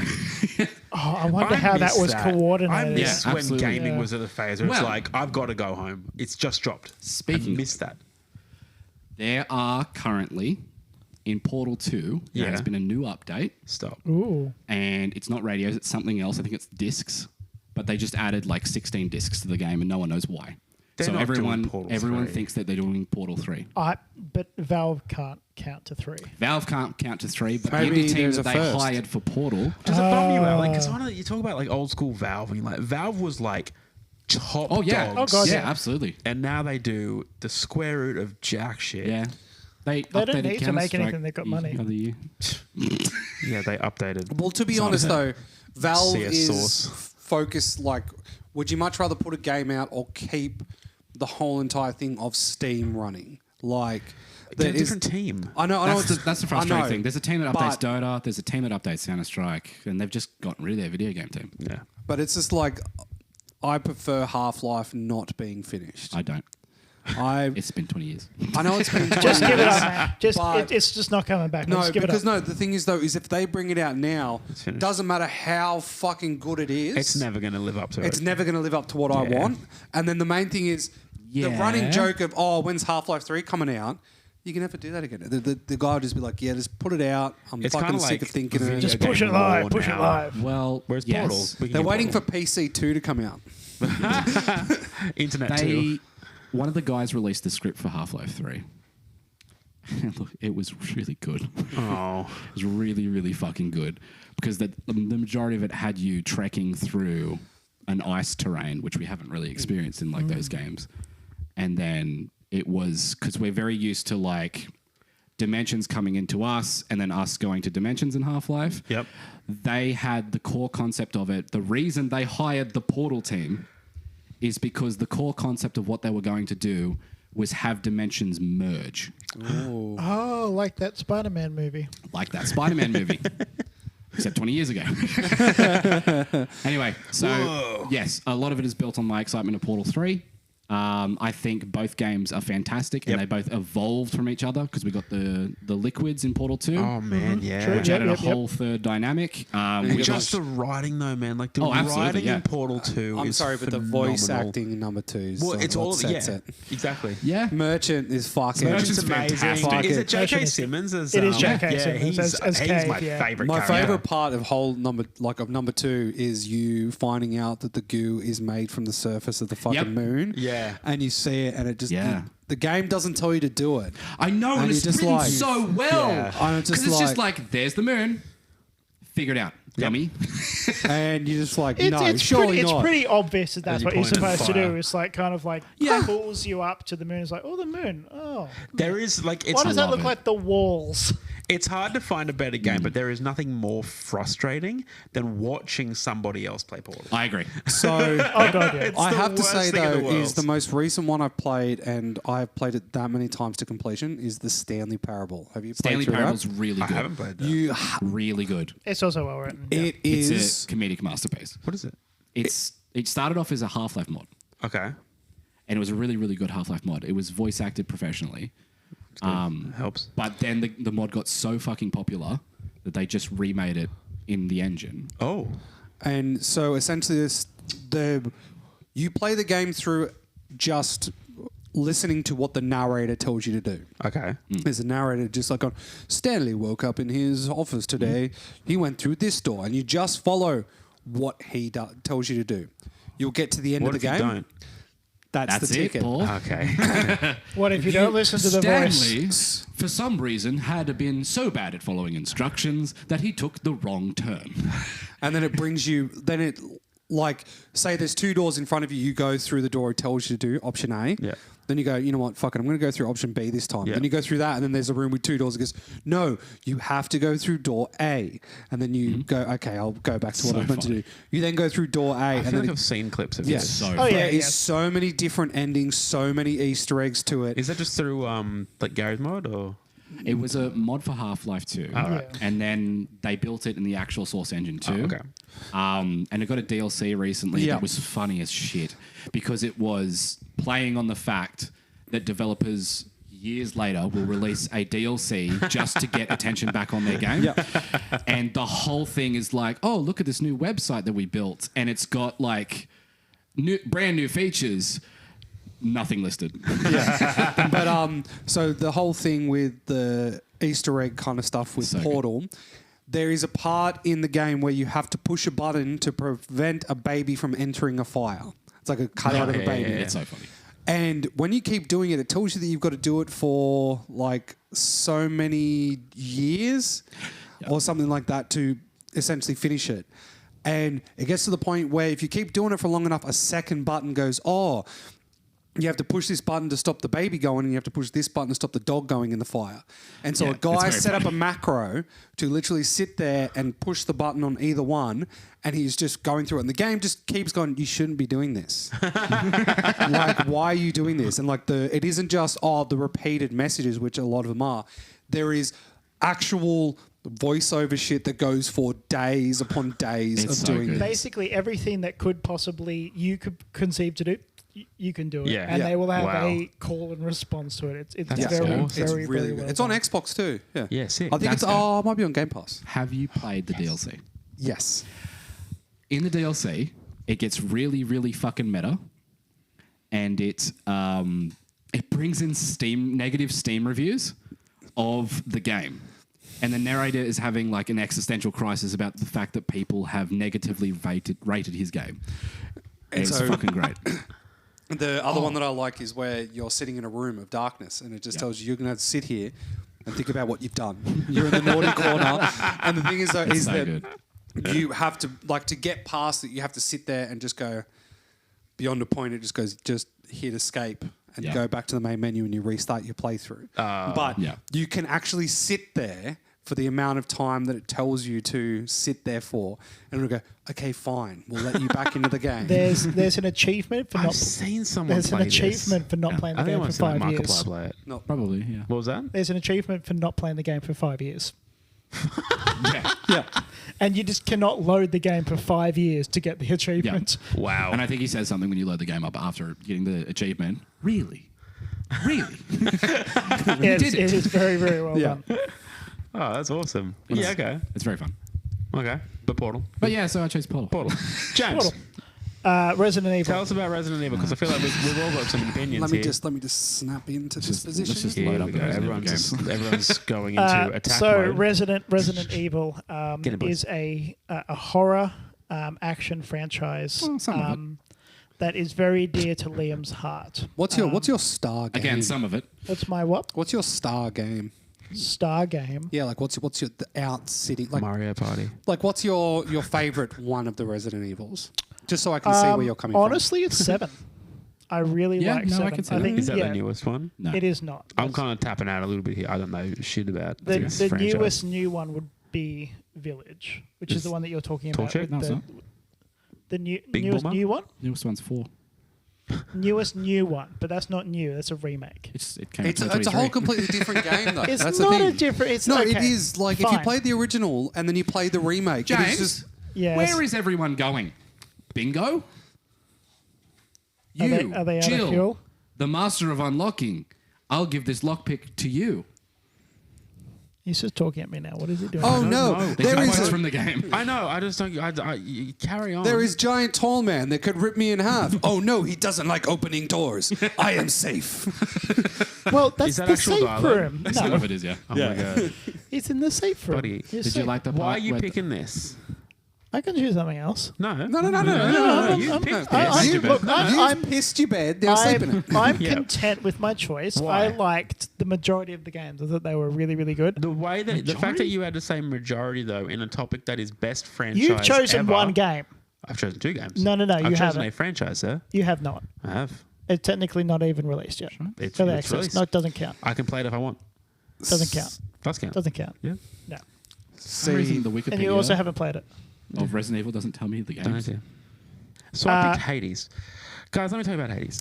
S4: Oh, I wonder
S1: I
S4: how that
S1: miss
S4: was coordinated.
S1: I miss
S3: Yeah,
S1: when
S3: absolutely.
S1: gaming
S4: Yeah.
S1: was at a phase where
S3: Well-
S1: it's like, I've got to go home. It's just dropped.
S3: Speaking-
S1: I miss that.
S3: There are currently, in Portal 2, there
S1: Yeah.
S3: has been a new update,
S1: Stop.
S4: Ooh.
S3: and it's not radios, it's something else. I think it's discs, but they just added 16 discs to the game, and no one knows why.
S1: They're
S3: so
S1: not doing
S3: everyone
S1: Portal 3.
S3: thinks that they're doing Portal 3.
S4: But Valve can't count to 3.
S3: Valve can't count to 3, but
S2: Maybe
S3: the indie team
S2: there's
S3: that
S2: a
S3: they
S2: first.
S3: hired for Portal,
S1: Does it bum you out? Because I know you talk about old school Valve, and Valve was top
S3: oh yeah,
S1: dogs.
S4: God,
S3: yeah,
S4: yeah.
S3: absolutely,
S1: And now they do the square root of jack shit.
S3: yeah. They
S4: don't
S3: updated
S4: need to make
S3: Counter-Strike
S4: anything, they've got money.
S3: the other year.
S1: Yeah, they updated.
S2: Well, to be honest though, Valve
S1: CS
S2: is
S1: source.
S2: focused. Would you much rather put a game out or keep the whole entire thing of Steam running?
S1: They're
S2: there
S1: a
S2: is-
S1: different team.
S2: I know.
S3: That's the
S2: I
S3: frustrating
S2: know,
S3: thing. There's a team that updates
S2: but-
S3: Dota. There's a team that updates Counter-Strike, and they've just gotten rid of their video game team.
S1: Yeah.
S2: But it's just I prefer Half-Life not being finished.
S3: I don't.
S2: I
S3: It's been 20 years.
S2: I know it's been 20
S4: Just give it
S2: years,
S4: up, man.
S2: but-
S4: It's just not coming back.
S2: No,
S4: Just give
S2: because
S4: it up.
S2: no, the thing is though, is if they bring it out now,
S1: finished.
S2: doesn't matter how fucking good it is.
S1: It's never going to live up to
S2: It's
S1: it.
S2: never going to live up to what I
S1: Yeah.
S2: want. And then the main thing is the
S3: Yeah.
S2: running joke of, oh, when's Half-Life 3 coming out? You can never do that again. The guy will just be like, yeah, just put it out. I'm
S1: It's
S2: fucking
S1: kinda
S2: sick
S1: like
S2: of thinking of it.
S4: Just
S1: game
S4: push it
S1: law
S4: live. Push it
S1: now.
S4: live.
S3: Well,
S1: Where's
S3: yes.
S1: Portal? We can
S2: They're
S1: get
S2: waiting for
S1: Portal.
S2: PC 2 to come out.
S1: Internet too.
S3: One of the guys released the script for Half-Life 3. Look, it was really good.
S1: Oh.
S3: It was really, really fucking good because the majority of it had you trekking through an ice terrain, which we haven't really experienced in like those games. And then it was because we're very used to like dimensions coming into us and then us going to dimensions in Half-Life.
S1: Yep.
S3: They had the core concept of it. The reason they hired the Portal team is because the core concept of what they were going to do was have dimensions merge.
S4: Oh, like that Spider-Man movie.
S3: Like that Spider-Man movie. Except 20 years ago. Anyway, so yes, a lot of it is built on my excitement of Portal 3. I think both games are fantastic and
S1: Yep.
S3: they both evolved from each other because we got the liquids in Portal 2.
S1: Oh man, yeah.
S4: True.
S3: Which
S4: Yep,
S3: added
S4: yep,
S3: a
S4: yep.
S3: whole third dynamic.
S1: Just the writing though, man. Like the
S3: absolutely,
S1: writing
S3: yeah.
S1: in Portal 2
S2: I'm
S1: is
S2: sorry, but the voice
S1: phenomenal.
S2: acting in number 2 is
S1: Well, it's all
S2: sets
S1: yeah,
S2: it.
S1: exactly.
S3: yeah.
S2: Merchant is fucking...
S3: Merchant's
S1: It's amazing.
S3: fantastic.
S1: Is it J.K.
S4: Merchant is-
S1: Simmons as
S4: It is J.K.
S1: yeah,
S4: Simmons
S1: he's,
S4: as
S1: he's
S4: Cave,
S1: my
S4: yeah.
S1: favorite
S2: My
S1: character.
S2: favorite part of of number 2 is you finding out that the goo is made from the surface of the fucking
S3: Yep.
S2: moon.
S1: Yeah.
S2: And you see it and it just...
S3: Yeah.
S2: The game doesn't tell you to do it.
S3: I know, and
S2: And
S3: it's
S2: you're just
S3: written
S2: like-
S3: so well.
S1: Yeah.
S2: I'm
S3: Because
S2: just
S3: it's just
S2: like-
S3: like, there's the moon. Figure it out, dummy.
S2: And you're just like,
S4: It's,
S2: no,
S4: it's
S2: surely
S4: pretty,
S2: not.
S4: It's pretty obvious that that's
S1: you
S4: what you're
S1: point at
S4: supposed to
S1: fire.
S4: do. It's like kind of like
S3: Yeah.
S4: pulls you up to the moon. It's like, oh, the moon. Oh.
S1: There is like it's
S4: Why does that
S3: love
S4: look
S3: it.
S4: like the walls?
S1: It's hard to find a better game, but there is nothing more frustrating than watching somebody else play Portal.
S3: I agree.
S2: So
S4: Oh, God, yeah.
S1: It's
S2: I
S1: the
S2: have to
S1: worst
S2: say
S1: thing in the
S2: though,
S1: world.
S2: is the most recent one I've played, and I've played it that many times to completion, is the Stanley Parable. Have you played
S3: Stanley
S2: through
S3: Parable's really
S1: I
S3: good.
S1: haven't played that.
S2: You,
S3: Really good.
S4: It's also well written. Yeah.
S2: it
S3: It's
S2: is.
S3: a comedic masterpiece.
S1: What is it?
S3: It started off as a Half-Life mod,
S1: Okay.
S3: and it was a really, really good Half-Life mod. It was voice acted professionally.
S1: Helps.
S3: But then the mod got so fucking popular that they just remade it in the engine.
S1: Oh.
S2: And so essentially, you play the game through just listening to what the narrator tells you to do.
S1: Okay.
S2: There's a narrator just like on Stanley woke up in his office today. He went through this door, and you just follow what he tells you to do. You'll get to the end
S1: What
S2: of the
S1: if
S2: game.
S1: you don't?
S2: That's
S3: That's
S2: the
S3: it,
S2: ticket.
S3: Paul.
S1: Okay.
S4: What if you don't listen to the voice?
S3: Stanley, for some reason, had been so bad at following instructions that he took the wrong turn.
S2: And then it brings you, then it, like, say there's 2 doors in front of you, you go through the door it tells you to do, option A.
S1: Yeah.
S2: Then you go, you know what, fuck it, I'm going to go through option B this time.
S1: Yeah.
S2: Then you go through that, and then there's a room with 2 doors. It goes, no, you have to go through door A. And then you go, okay, I'll go back to what
S3: So
S2: I'm meant to
S3: funny.
S2: do. You then go through door A.
S1: I
S2: and
S1: feel
S2: then
S1: like
S2: it-
S1: I've seen clips of
S2: yeah.
S1: this.
S3: So
S4: Oh,
S3: funny.
S4: yeah.
S2: There is so many different endings, so many Easter eggs to it.
S1: Is that just through like Gary's mod or?
S3: It was a mod for Half-Life 2.
S4: right.
S3: And then they built it in the actual Source Engine too.
S1: Oh, okay.
S3: And it got a DLC recently
S2: Yeah.
S3: that was funny as shit because it was playing on the fact that developers years later will release a DLC just to get attention back on their game. And the whole thing is like, oh, look at this new website that we built. And it's got like brand new features. Nothing listed.
S2: But so the whole thing with the Easter egg kind of stuff with
S3: So good.
S2: Portal, there is a part in the game where you have to push a button to prevent a baby from entering a fire. It's like a cutout of a
S1: yeah,
S2: baby.
S1: yeah,
S3: It's so funny.
S2: And when you keep doing it, it tells you that you've got to do it for like so many years or something like that to essentially finish it. And it gets to the point where if you keep doing it for long enough, a second button goes, oh, you have to push this button to stop the baby going, and you have to push this button to stop the dog going in the fire. And so
S3: Yeah,
S2: a
S3: it's
S2: guy
S3: very
S2: set up a
S3: funny.
S2: macro to literally sit there and push the button on either one, and he's just going through it. And the game just keeps going, you shouldn't be doing this. Like, why are you doing this? And like it isn't just, the repeated messages, which a lot of them are. There is actual voiceover shit that goes for days upon days
S3: It's
S2: of
S3: so
S2: doing
S3: good.
S2: this.
S4: Basically, everything that could possibly you could conceive to do, you can do it,
S1: Yeah.
S4: and
S2: Yeah.
S4: they will have
S1: Wow.
S4: a call and response to it. It's
S1: That's
S4: very,
S1: awesome.
S2: It's
S4: very,
S2: really
S4: very
S2: good.
S4: well
S2: It's on
S4: done.
S2: Xbox too. Yeah.
S1: Yeah, sick.
S2: I think
S3: That's
S2: it might be on Game Pass.
S3: Have you played the DLC?
S2: Yes.
S3: In the DLC, it gets really, really fucking meta, and it brings in negative Steam reviews of the game, and the narrator is having like an existential crisis about the fact that people have negatively rated his game. It's
S2: so-
S3: fucking great.
S2: The other one that I like is where you're sitting in a room of darkness and it just tells you you're going to sit here and think about what you've done. You're in the naughty corner. And the thing is, though,
S3: It's
S2: is
S3: so
S2: that
S3: good.
S2: you have to, like, to get past it, you have to sit there and just go beyond a point. It just goes, just hit escape and
S3: Yeah.
S2: go back to the main menu and you restart your playthrough. But
S3: Yeah.
S2: you can actually sit there for the amount of time that it tells you to sit there for, and it'll go, okay, fine, we'll let you back into the game.
S4: There's an achievement for
S1: I've
S4: not.
S1: seen someone
S4: There's an
S1: play this.
S4: achievement for not playing the
S1: I think I
S4: game
S1: want
S4: for
S1: to see
S4: 5 years.
S1: Markiplier play it.
S2: No,
S3: Probably, yeah.
S1: What was that?
S4: There's an achievement for not playing the game for 5 years,
S3: Yeah.
S2: yeah.
S4: and you just cannot load the game for 5 years to get the achievement.
S1: Wow.
S3: And I think he says something when you load the game up after getting the achievement. Really? Really?
S4: Yes,
S3: did it.
S4: it is very, very well
S2: Yeah.
S4: done.
S1: Oh, that's awesome. Yeah, okay.
S3: It's very fun.
S1: Okay. But Portal.
S3: But yeah, so I chose Portal.
S1: Portal. James,
S4: Portal. Resident Evil.
S1: tell us about Resident Evil because I feel like we've all got some opinions
S2: Let me
S1: here.
S2: just snap into this
S3: Let's
S2: position.
S3: just
S1: Here
S3: load
S1: we
S3: up
S1: go.
S3: the Resident Evil
S1: Everyone's going into attack
S4: so
S1: mode.
S4: Resident Evil
S1: Get it, boys.
S4: is a horror action franchise
S3: Well, some of
S4: that is very dear to Liam's heart.
S2: What's your star game?
S3: Again, some of it.
S4: What's my what?
S2: What's your star game?
S4: Star game.
S2: Yeah, like what's your the out city like
S1: Mario Party.
S2: like what's your favorite one of the Resident Evils? Just so I can see where you're coming
S4: Honestly, it's 7. I really
S3: Yeah,
S4: like
S3: no, I
S4: 7.
S3: can see that.
S4: think
S1: Is that
S4: yeah,
S1: the newest one?
S3: No.
S4: it is not.
S1: I'm kind of tapping out a little bit here. I don't know shit about
S4: The,
S1: this
S4: the
S1: franchise.
S4: newest new one would be Village, which is the one that you're talking about.
S1: Torchic?
S4: with
S3: No, it's
S4: the,
S3: not.
S4: the
S1: Big
S4: newest
S1: Boomer?
S4: new one?
S3: Newest one's 4.
S4: Newest new one, but that's not new. That's a remake.
S3: It came
S2: It's
S3: out
S2: a
S3: 2023.
S2: whole completely different game though.
S4: It's
S2: That's
S4: not
S2: the thing.
S4: a different. It's
S2: No,
S4: okay.
S2: it is like if you
S4: Fine.
S2: played the original and then you play the remake. It
S3: James,
S2: is just,
S4: Yes.
S3: where is everyone going? Bingo?
S4: Are
S3: You,
S4: they out of
S3: Jill,
S4: fuel?
S3: the master of unlocking. I'll give this lockpick to you.
S4: He's just talking at me now. What is he doing?
S2: oh
S1: don't
S2: no,
S1: know.
S3: These
S2: there
S3: are
S2: is
S3: quotes from the game.
S1: I know. I just don't. You carry on.
S2: there is giant tall man that could rip me in half. Oh no, he doesn't like opening doors. I am safe.
S4: Well, that's
S1: Is that
S4: the
S1: actual
S4: safe
S1: dialogue?
S4: room.
S3: Some
S4: No,
S3: of it is, yeah.
S1: Oh my god,
S4: it's in the safe room.
S1: buddy.
S4: You're
S3: Did you
S4: safe.
S3: like the
S1: Why are
S3: part
S1: you
S3: where
S1: picking this?
S4: I can choose something else.
S1: No,
S2: No.
S1: You picked
S4: I-
S1: this.
S2: You,
S4: look,
S2: you've pissed your bed. They're sleeping in it.
S4: I'm
S1: Yeah.
S4: content with my choice.
S1: Why?
S4: I liked the majority of the games. I thought they were really, really good.
S1: The way that the fact
S3: Majority?
S1: that you had to say majority though in a topic that is best franchise.
S4: You've chosen
S1: ever.
S4: one game.
S1: I've chosen 2 games.
S4: No,
S1: I've
S4: you
S1: chosen
S4: haven't.
S1: a franchise, sir.
S4: You have not.
S1: I have.
S4: It's technically not even released yet.
S1: It's
S4: Early
S1: released.
S4: access. No, it doesn't count.
S1: I can play it if I want.
S4: Doesn't count.
S1: Does count.
S4: Doesn't count.
S1: Yeah.
S4: No.
S3: For some reason, the Wikipedia
S4: And you also haven't played it.
S3: of Resident Evil doesn't tell me the
S1: Don't
S3: games.
S1: idea. So I picked Hades. Guys, let me tell you about Hades.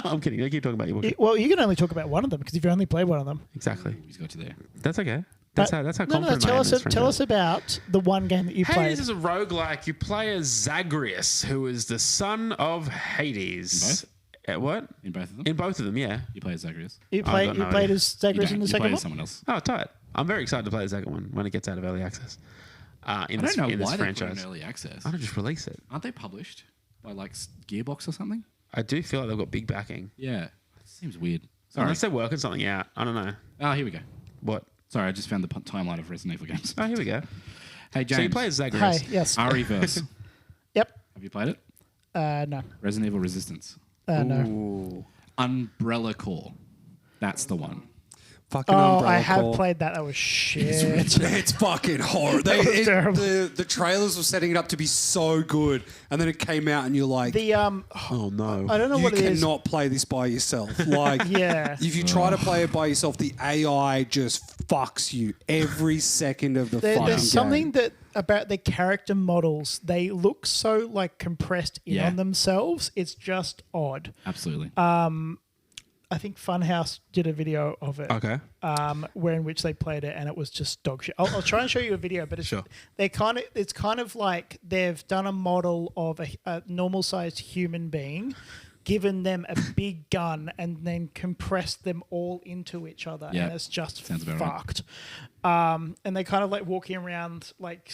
S1: I'm kidding. I keep talking about your book.
S4: Well, you can only talk about one of them because you've only played one of them.
S1: Exactly.
S3: He's got you there.
S1: That's okay. That's how
S4: no,
S1: confident I
S4: tell
S1: am
S4: us,
S1: in this
S4: tell
S1: franchise.
S4: us about the one game that you played.
S1: Hades is a roguelike. You play as Zagreus, who is the son of Hades. What?
S3: In both of them?
S1: In both of them, yeah.
S3: You play as Zagreus.
S4: You
S1: I've
S4: played
S1: got no
S4: played
S1: idea.
S4: as Zagreus in the
S3: you
S4: second
S3: play
S4: one?
S3: as someone else.
S1: Oh, tight. I'm very excited to play the second one when it gets out of early access. In
S3: I
S1: this,
S3: don't know
S1: in this
S3: why they put it
S1: franchise.
S3: in early access.
S1: I don't just release it.
S3: Aren't they published by like Gearbox or something?
S1: I do feel like they've got big backing.
S3: Yeah. That seems weird. Sorry.
S1: Unless they're working something out. I don't know.
S3: Oh, here we go.
S1: What?
S3: Sorry, I just found the timeline of Resident Evil games.
S1: Oh, here we go.
S3: Hey, James.
S1: So you play as Zagreus.
S4: Hey, yes.
S3: RE-verse.
S4: Yep.
S3: Have you played it?
S4: No.
S3: Resident Evil Resistance.
S4: No.
S1: Ooh.
S3: Umbrella Corps. That's the one.
S2: Fucking
S4: Oh,
S2: Umbrella
S4: I have
S2: Corps.
S4: played that. That was shit.
S2: It's fucking horrible.
S4: was terrible.
S2: The trailers were setting it up to be so good, and then it came out, and you're like,
S4: The
S1: Oh, no.
S4: I don't know
S2: you
S4: what it is.
S2: cannot play this by yourself. Like,
S4: Yeah.
S2: if you try to play it by yourself, the AI just fucks you every second of the fucking
S4: There's something
S2: game.
S4: that about the character models. They look so like compressed in
S3: Yeah.
S4: on themselves. It's just odd.
S3: Absolutely.
S4: I think Funhouse did a video of it.
S1: Okay.
S4: Where in which they played it and it was just dog shit. I'll try and show you a video, but it's
S1: Sure.
S4: it's kind of like they've done a model of a normal sized human being, given them a big gun and then compressed them all into each other,
S3: Yeah.
S4: and it's just
S3: Sounds about right.
S4: fucked. And they kind of like walking around like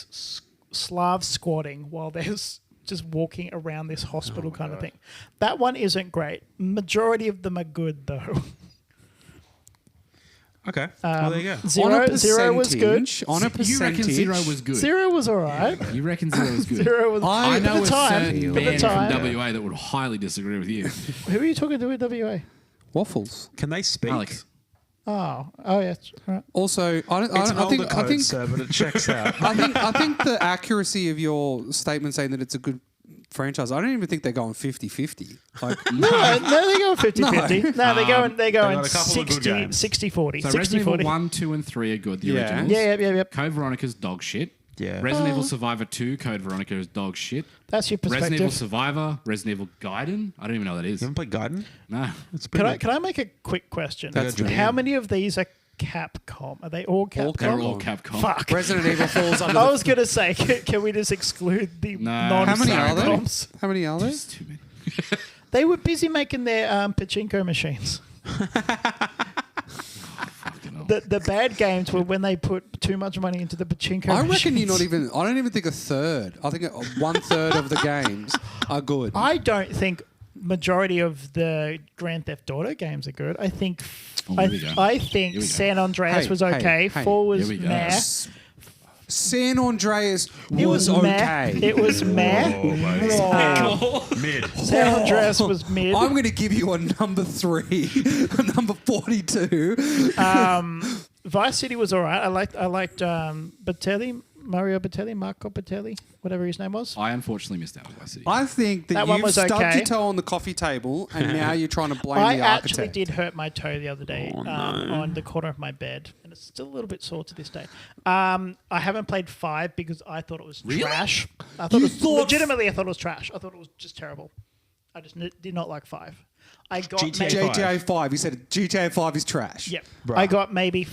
S4: Slav squatting while there's just walking around this hospital kind of thing. That one isn't great. Majority of them are good though.
S1: Okay. Well, there you go.
S4: Zero was good.
S2: On a
S3: You reckon
S2: percentage.
S3: 0 was good?
S4: Zero was alright.
S3: You reckon 0 was good?
S4: Zero was.
S3: I know
S4: at
S3: a
S4: the time.
S3: certain
S4: At the
S3: man
S4: time.
S3: from WA that would highly disagree with you.
S4: Who are you talking to in WA?
S2: Waffles.
S1: Can they speak?
S3: Alex.
S4: Oh yeah. Right.
S2: Also,
S1: It's an older code, sir, but it checks out.
S2: I think the accuracy of your statement saying that it's a good franchise, I don't even think they're going 50-50. Like,
S4: No, they're going 50-50. No, they're going
S1: got a couple of good
S4: 60,
S1: games.
S4: 60-40.
S3: So
S4: 60-40.
S3: Resident Evil 1, 2, and 3 are good. The
S2: Yeah.
S3: originals.
S4: Yeah.
S3: Code Veronica's dog shit.
S1: Yeah.
S3: Resident Evil Survivor 2, Code Veronica is dog shit.
S4: That's your
S3: Resident Evil
S4: perspective.
S3: Survivor, Resident Evil Gaiden. I don't even know what that is.
S1: You haven't played Gaiden?
S3: No.
S1: It's pretty
S4: Can I make a quick question?
S1: That's good.
S4: How many of these are Capcom? Are they all Capcom?
S3: They're all Capcom.
S4: Fuck.
S2: Resident Evil falls under
S4: I was going to say, can we just exclude the
S3: No.
S2: How many are there?
S4: non-Capcoms?
S2: How many are there?
S3: There's too many.
S4: They were busy making their pachinko machines.
S3: Fucking hell.
S4: The bad games were when they put too much money into the pachinko
S2: I
S4: machines.
S2: reckon you're not even. I don't even think a third. I think 1/3 of the games are good.
S4: I don't think majority of the Grand Theft Auto games are good. I think
S3: Oh, here we go.
S4: I think
S3: Here we go.
S4: San Andreas
S2: Hey,
S4: was
S2: hey,
S4: okay.
S2: hey.
S4: 4 was
S3: Here we go.
S4: meh.
S2: San Andreas
S4: It
S2: was
S4: was
S2: okay.
S4: meh. It was meh. Whoa.
S1: Mid.
S4: San Andreas was mid.
S2: I'm going to give you a number 3, a number 42.
S4: Vice City was alright. I liked Batelli, Mario Batelli, Marco Batelli, whatever his name was.
S3: I unfortunately missed out on Vice City.
S2: I think that,
S4: That one
S2: you've
S4: was
S2: stubbed
S4: okay.
S2: your toe on the coffee table and now you're trying to blame
S4: I
S2: the
S4: actually
S2: architect.
S4: did hurt my toe the other day
S1: Oh, no.
S4: on the corner of my bed, and it's still a little bit sore to this day. I haven't played 5 because I thought it was trash. I thought legitimately, I thought it was trash. I thought it was just terrible. I just did not like 5. I got
S1: GTA
S2: GTA 5. You said GTA 5 is trash.
S4: Yep.
S1: Bruh.
S4: I got maybe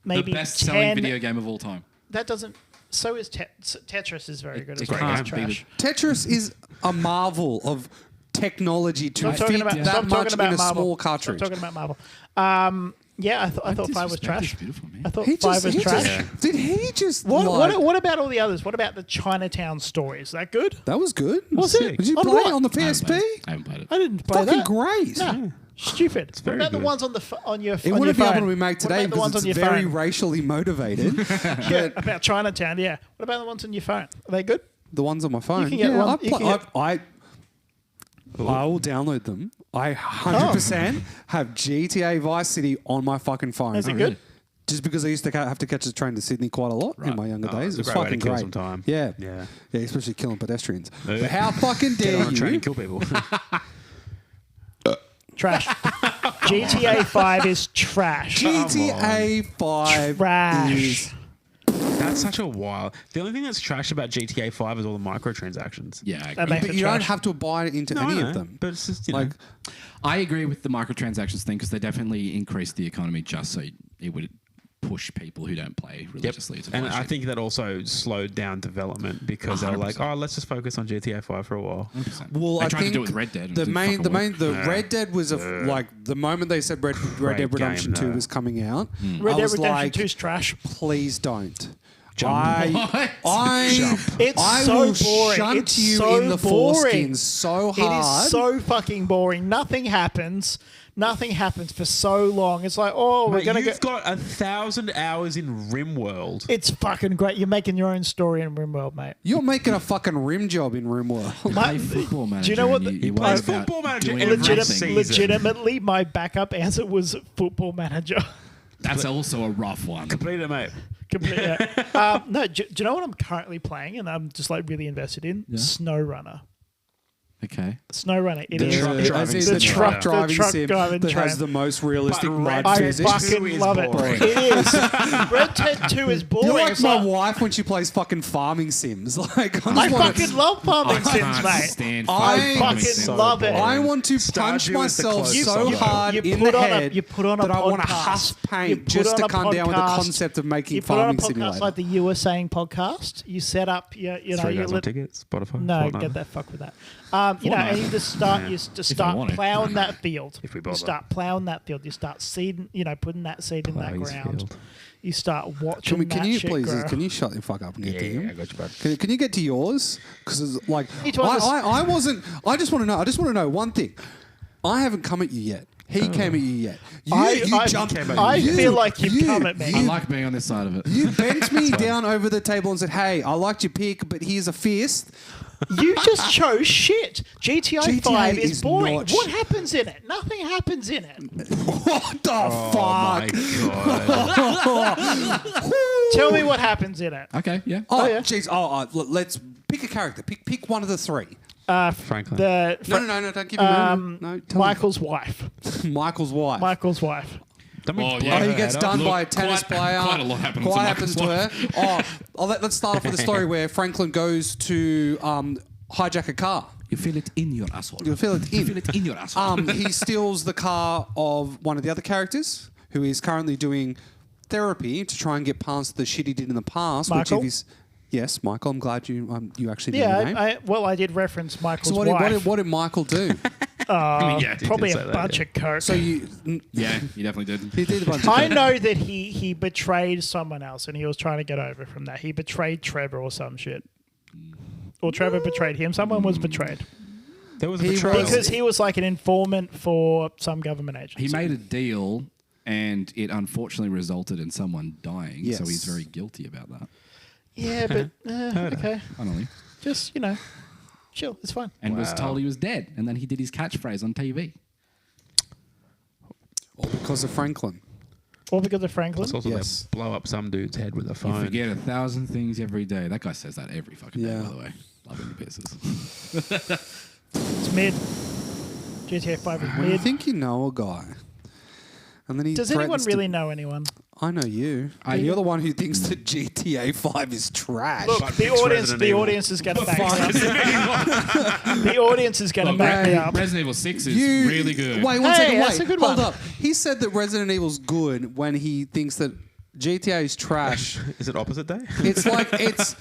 S3: the best-selling
S4: 10.
S3: video game of all time.
S4: That doesn't. So is Tetris is very good as
S3: It
S4: well. It's
S3: can't beat
S4: trash.
S2: Tetris is a marvel of technology to
S4: Stop talking
S2: fit
S4: about
S2: that
S4: stop
S2: much
S4: talking about
S2: in a
S4: Marvel.
S2: small cartridge.
S4: Stop talking about Marvel. Yeah, I thought 5 was
S3: Disrespect
S4: trash.
S3: is beautiful, man.
S4: I thought
S2: He
S4: 5 was
S2: he
S4: trash.
S2: did he just
S4: What,
S2: like,
S4: what about all the others? What about the Chinatown story? Is that good?
S2: that was good.
S4: Was it?
S2: Did you
S4: On
S2: play
S4: what?
S2: it on the
S3: I haven't
S2: PSP?
S3: played it. I haven't played it.
S4: I didn't play
S2: Fucking
S4: that.
S2: great.
S4: No, stupid. What
S1: very
S4: about the
S1: good.
S4: ones on the on your
S2: It
S4: on your
S2: wouldn't be
S4: phone?
S2: able to be made today
S4: What about the ones
S2: because
S4: on
S2: it's
S4: your
S2: very
S4: phone?
S2: racially motivated.
S4: Yeah, about Chinatown. Yeah. What about the ones on your phone? Are they good?
S2: The ones on my phone.
S4: can get
S2: yeah,
S4: one- you can get-
S2: I will download them. I 100% have GTA Vice City on my fucking phone.
S4: Is it good?
S2: Just because I used to have to catch the train to Sydney quite a lot in my younger days.
S1: it's
S2: It
S1: a
S2: was
S1: great way to
S2: fucking
S1: kill
S2: great.
S1: some time.
S2: Yeah.
S1: Yeah.
S2: Yeah, especially killing pedestrians. But how fucking
S1: Get
S2: dare
S1: on a train
S2: you?
S1: and kill people.
S4: Trash. GTA 5 is trash.
S2: GTA 5
S4: Trash.
S2: is...
S1: That's such a wild. The only thing that's trash about GTA 5 is all the microtransactions.
S3: Yeah, I
S4: That
S3: agree.
S4: makes
S2: But
S4: it
S2: you don't
S4: trash.
S2: have to buy into
S1: No, I
S2: any
S1: know,
S2: of them.
S1: but it's just, you
S2: like,
S1: know.
S3: I agree with the microtransactions thing because they definitely increase the economy just so it would push people who don't play religiously to buy
S1: And I
S3: shit.
S1: think that also slowed down development because they were like,
S3: 100%.
S1: oh, let's just focus on GTA 5 for a while.
S3: 100%.
S2: well,
S3: they
S2: I
S3: tried
S2: think
S3: to do it with Red Dead. and it
S2: the
S3: didn't
S2: main,
S3: fucking work.
S2: Red Dead was like the moment they said Red Dead Redemption
S1: game,
S2: 2
S1: though.
S2: was coming out.
S4: Red
S2: I
S4: Dead
S2: was
S4: Redemption
S2: like,
S4: 2 is trash.
S2: please don't.
S3: What?
S4: It's
S2: I
S4: so
S2: will
S4: boring.
S2: shunt
S4: It's
S2: you
S4: so
S2: in the
S4: boring.
S2: foreskin so
S4: It
S2: hard.
S4: is so fucking boring. Nothing happens. Nothing happens for so long. It's like, oh, we're
S1: Mate,
S4: gonna
S1: you've
S4: go.
S1: got 1,000 hours in RimWorld.
S4: It's fucking great. You're making your own story in RimWorld, mate.
S2: You're making a fucking rim job in RimWorld.
S3: You play football manager.
S4: Do you know what?
S3: and
S4: The,
S3: you
S1: plays
S3: worry about
S1: Football Manager
S3: doing
S1: every
S3: everything.
S1: season.
S4: legitimately, my backup answer was Football Manager.
S3: That's also a rough one.
S1: Complete it, mate.
S4: Completely. No, do you know what I'm currently playing and I'm just like really invested in? SnowRunner.
S3: Okay.
S4: Snow running. It
S1: The
S4: is.
S1: truck
S4: it-
S1: driving
S2: the
S1: sim.
S2: truck driving
S4: truck
S2: sim
S4: driving
S2: that
S4: tram.
S2: has the most realistic
S1: But
S2: mud
S1: Red
S4: I
S2: physics.
S1: Dead 2
S4: fucking
S1: is
S4: love it.
S1: boring.
S4: It is. Red Dead 2 is boring.
S2: You're like
S4: It's
S2: my
S4: like-
S2: wife when she plays fucking farming sims. Like
S4: I
S2: just wanna-
S4: fucking love farming
S3: I
S4: sims,
S3: can't
S4: mate.
S3: stand
S2: I
S3: farming
S4: fucking
S3: sims.
S4: love it.
S2: I want to punch
S1: Stardew is the
S2: myself
S1: closest
S2: so
S1: I've got.
S2: hard
S4: You
S2: in
S4: put
S2: the
S4: on a-
S2: head
S4: you put on a
S2: that I want to
S4: podcast.
S2: huff
S4: You
S2: paint
S4: put
S2: just
S4: on
S2: to
S4: a
S2: come down with the
S4: podcast.
S2: concept of making
S4: You put on a
S2: farming
S4: podcast
S2: simulator.
S4: like the You Were Saying podcast. You set up your, you know,
S1: Three
S4: you
S1: guys on tickets. Spotify.
S4: No,
S1: Fortnite.
S4: get that fuck with that. You know, and you just start, you just start
S3: want it.
S4: plowing that field.
S1: If we
S4: you
S1: bother.
S4: start plowing that field. You start seeding, you know, putting that seed in that
S1: Plow his
S4: ground.
S1: field.
S4: You start watching
S2: Can
S4: that
S2: you
S4: shit
S2: please?
S4: grow.
S2: Can you shut the fuck up and get to
S1: Yeah,
S2: him?
S1: I got you, bud.
S2: Can you get to yours? Because like
S4: Each one is-
S2: I wasn't. I just want to know. I just want to know one thing. I haven't come at you yet. He came at you yet. You jumped.
S4: I feel like you've come at me.
S3: I like being on this side of it.
S2: You bent me down over the table and said, "Hey, I liked your pick, but here's a fist."
S4: You just chose shit. GTA 5 is
S2: is
S4: boring.
S2: not
S4: What happens in it? Nothing happens in it.
S2: What the
S1: Oh
S2: fuck?
S1: my god.
S4: Tell me what happens in it.
S3: Okay, yeah.
S2: Oh,
S4: yeah.
S2: jeez. Let's pick a character. Pick one of the three.
S1: Franklin.
S2: No. Don't give me no. Tell
S4: Michael's wife.
S2: me. Michael's wife.
S4: Michael's wife.
S1: Don't we
S3: Oh,
S1: blow
S3: yeah.
S2: Oh, he
S1: her
S2: gets
S1: head
S2: done
S1: off?
S2: by a tennis player.
S3: Quite a lot happens
S2: Quite
S3: to
S2: happens to
S3: Michael's
S2: her. Let's start off with a story where Franklin goes to hijack a car.
S3: You feel it in your asshole.
S2: You feel it in.
S3: You feel it in your asshole.
S2: He steals the car of one of the other characters who is currently doing therapy to try and get past the shit he did in the past.
S4: Michael?
S2: Which is, yes, Michael. I'm glad you actually knew the name.
S4: I did reference Michael's
S2: So
S4: wife.
S2: what did Michael do?
S3: yeah,
S4: Probably
S1: did
S4: a
S1: say that,
S4: bunch
S1: yeah.
S4: of coke.
S2: So you
S3: yeah, you definitely did.
S2: he did a bunch of
S4: I know that he betrayed someone else and he was trying to get over from that. He betrayed Trevor or some shit. Or Trevor betrayed him. Someone was betrayed.
S1: There was a
S2: He
S1: betrayal.
S2: was-
S4: Because he was like an informant for some government agency.
S3: He made a deal, and it unfortunately resulted in someone dying. So
S2: Yes.
S3: he's very guilty about that.
S4: Yeah, but okay.
S3: Finally,
S4: Just, chill. It's fine.
S3: and was
S1: Wow.
S3: told he was dead, and then he did his catchphrase on TV.
S2: all because of Franklin.
S4: All because of Franklin.
S1: It's also
S2: Yes.
S1: they blow up some dude's head with a
S3: You
S1: phone.
S3: forget 1,000 things every day. That guy says that every fucking day,
S2: Yeah.
S3: by the way. Loving the pisses.
S4: It's mid. GTA 5 is
S2: When you
S4: mid.
S2: think you know a guy, and then he
S4: Does anyone
S2: threatens to-
S4: really know anyone?
S2: I know you. You're the one who thinks that GTA 5 is trash.
S4: Look,
S1: But
S4: the
S1: it's
S4: audience,
S1: Resident
S4: the
S1: Evil.
S4: audience is going to back me up. The audience is going to
S3: Look,
S4: back me up.
S3: Resident Evil 6 is
S2: You-
S3: really good.
S2: Wait, one
S4: Hey,
S2: second.
S4: that's
S2: Wait,
S4: a good
S2: hold
S4: one.
S2: up. He said that Resident Evil's good when he thinks that GTA is trash.
S1: Is it opposite day?
S2: It's like it's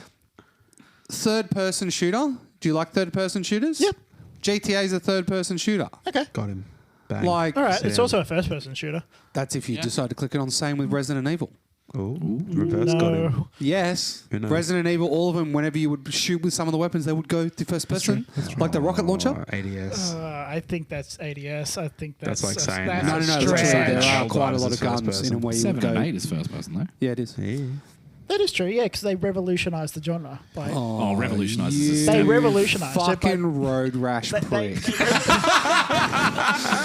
S2: third-person shooter. Do you like third-person shooters?
S4: Yep.
S2: GTA is a third-person shooter.
S4: Okay.
S1: Got him. Bang.
S2: Like
S4: All right.
S1: Sit
S4: It's
S1: down.
S4: also a first-person shooter.
S2: that's if you decide to click it on. Same with Resident Evil.
S1: Ooh, reverse got him.
S4: No.
S2: Yes,
S1: Who knows?
S2: Resident Evil. All of them. Whenever you would shoot with some of the weapons, they would go to first person, like the rocket launcher.
S1: Oh, ADS.
S4: I think that's ADS. I think
S1: That's like saying
S4: that's
S1: that.
S2: No,
S4: a
S2: literally,
S4: stretch.
S2: there are
S1: Helldivers
S2: quite a lot
S1: is
S2: of
S1: first
S2: guns in them
S1: person.
S2: where you
S3: 7
S2: would go.
S3: and 8 is first person, though.
S2: Yeah, it is.
S1: Yeah.
S4: That is true, yeah, because they revolutionized the genre. By,
S3: Oh, revolutionized
S2: you
S3: is
S4: They revolutionized it by-
S2: fucking road rash
S4: they,
S2: prick.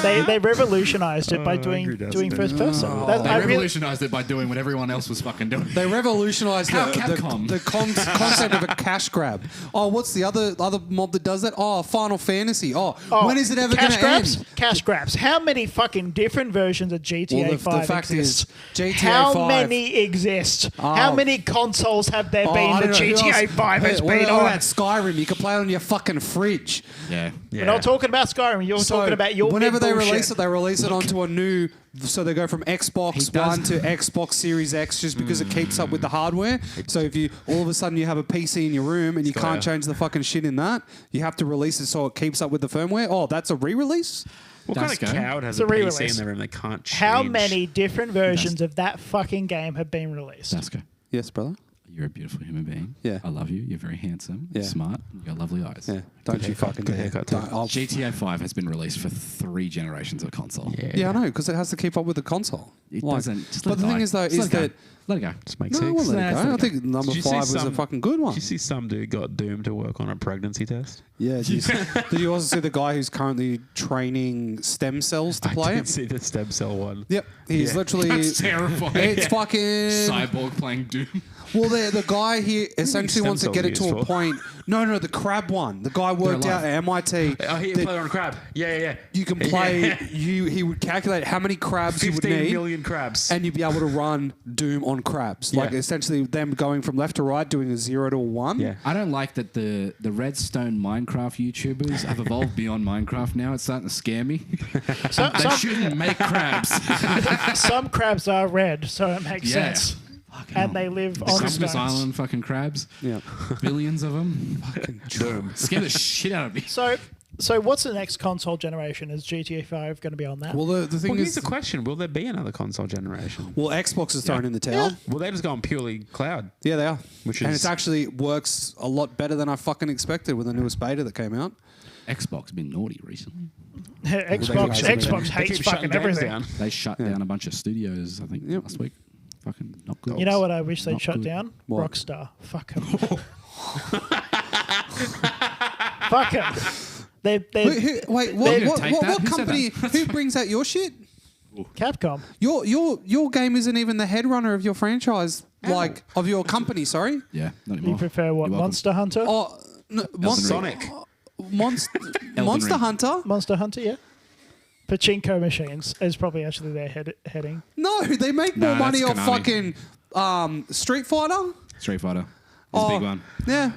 S4: they revolutionized it by
S1: Andrew does
S4: doing
S1: it.
S4: first person.
S3: They
S4: I really,
S3: revolutionized it by doing what everyone else was fucking doing.
S2: They revolutionized
S3: How
S2: the
S3: Capcom?
S2: concept of a cash grab. Oh, what's the other mob that does that? Oh, Final Fantasy. Oh, when is it ever going
S4: cash
S2: to
S4: grabs?
S2: end?
S4: Cash grabs. How many fucking different versions of GTA
S2: Well, the
S4: 5
S2: fact
S4: exist?
S2: is, GTA
S4: How
S2: 5
S4: many exist? How
S2: Oh.
S4: many consoles have there
S2: Oh,
S4: been
S2: I
S4: that
S2: don't know, who
S4: GTA
S2: else?
S4: 5 has
S2: What
S4: been
S2: about
S4: on?
S2: that Skyrim? You can play it on your fucking fridge.
S3: Yeah.
S4: We're not talking about Skyrim. You're
S2: So
S4: talking about your
S2: whenever they
S4: bullshit.
S2: release it, they release it onto a new. So they go from Xbox
S3: He does-
S2: One to Xbox Series X just because it keeps up with the hardware. So if you all of a sudden you have a PC in your room and you can't change the fucking shit in that, you have to release it so it keeps up with the firmware. Oh, that's a re-release.
S1: What kind of
S3: Dasko.
S1: coward has
S4: It's
S1: a
S4: a
S1: PC in
S4: re-release.
S1: their room they can't change?
S4: How many different versions of that fucking game have been released?
S3: Dasko,
S2: Yes, brother.
S3: you're a beautiful human being.
S2: Yeah.
S3: I love you. You're very handsome.
S2: Yeah.
S3: Smart. You got lovely eyes.
S2: Yeah. Don't you
S1: haircut,
S2: fucking
S1: good
S2: dare.
S1: haircut too.
S2: Don't- I'll-
S3: GTA 5 has been released for 3 generations of console.
S2: Yeah, I know, because it has to keep up with the console.
S3: It
S2: Like-
S3: doesn't. Just
S2: But
S3: let
S2: the
S3: it
S2: thing
S3: die.
S2: is, though,
S3: Just
S2: is
S3: let it go.
S2: that.
S3: Let it go.
S1: Just make
S2: No, I
S1: sense.
S2: won't let
S3: Nah,
S2: it
S3: it's
S2: go. I
S3: okay.
S2: think number
S1: Did you see
S2: 5 was a
S1: some-
S2: fucking good one.
S1: Did you see some dude got doomed to work on a pregnancy test?
S2: Yeah. Did you also see the guy who's currently training stem cells to play
S1: I did
S2: it?
S1: see the stem cell one.
S2: Yep. He's
S1: Yeah.
S2: literally.
S3: That's terrifying.
S2: It's fucking.
S3: Cyborg playing Doom.
S2: Well, the guy here essentially
S1: stem
S2: wants to get it
S1: cells
S2: to a
S1: used for?
S2: point. No, the crab one. The guy worked out at MIT.
S1: Oh, he
S2: that
S1: played on a crab. Yeah.
S2: You can play. He would calculate how many crabs you would
S1: 15
S2: need,
S1: million crabs.
S2: and you'd be able to run Doom on crabs. Like
S1: Yeah.
S2: essentially them going from left to right, doing a 0 to a 1.
S1: Yeah.
S3: I don't like that the Redstone Minecraft YouTubers have evolved beyond Minecraft now. It's starting to scare me. They shouldn't make crabs.
S4: Some crabs are red, so it makes
S3: Yeah.
S4: sense.
S3: Fucking
S4: And
S3: hell.
S4: they live
S3: The
S4: on
S3: Christmas
S4: stones.
S3: Island fucking crabs.
S2: Yeah.
S3: Billions of them.
S1: Doom.
S3: Scare the shit out of me.
S4: So what's the next console generation? Is GTA 5 going to be on that?
S2: Well, the thing
S1: Well, here's
S2: is,
S1: the question: will there be another console generation?
S2: well, Xbox is thrown in the towel.
S1: Will they just go on purely cloud?
S2: Yeah, they are.
S1: Which
S2: and
S1: is-
S2: it actually works a lot better than I fucking expected with the newest beta that came out.
S3: Xbox been naughty recently.
S4: Xbox
S2: they
S4: hates
S1: keep shutting
S4: fucking
S1: games
S4: everything.
S1: down.
S3: They shut down a bunch of studios, I think, last week. Fucking not good.
S4: You know what I wish they'd
S3: Not
S4: shut
S3: good.
S4: down?
S2: What?
S4: Rockstar. Fuck 'em. Fuck 'em.
S2: Wait, what
S3: didn't take that. Who said
S2: company?
S3: that?
S2: Who brings out your shit?
S4: Capcom.
S2: Your game isn't even the head runner of your franchise, like of your company. Sorry.
S3: Yeah, not
S4: You
S3: anymore.
S4: prefer what?
S3: You're welcome.
S4: Monster Hunter?
S2: Oh, no,
S1: Sonic.
S2: Monster
S3: Ring.
S2: Hunter.
S4: Monster Hunter, yeah. Pachinko machines is probably actually their heading.
S2: No, they make more
S3: No,
S2: money
S3: that's
S2: off
S3: Konami.
S2: fucking Street Fighter.
S3: Street Fighter is a big one.
S2: Yeah,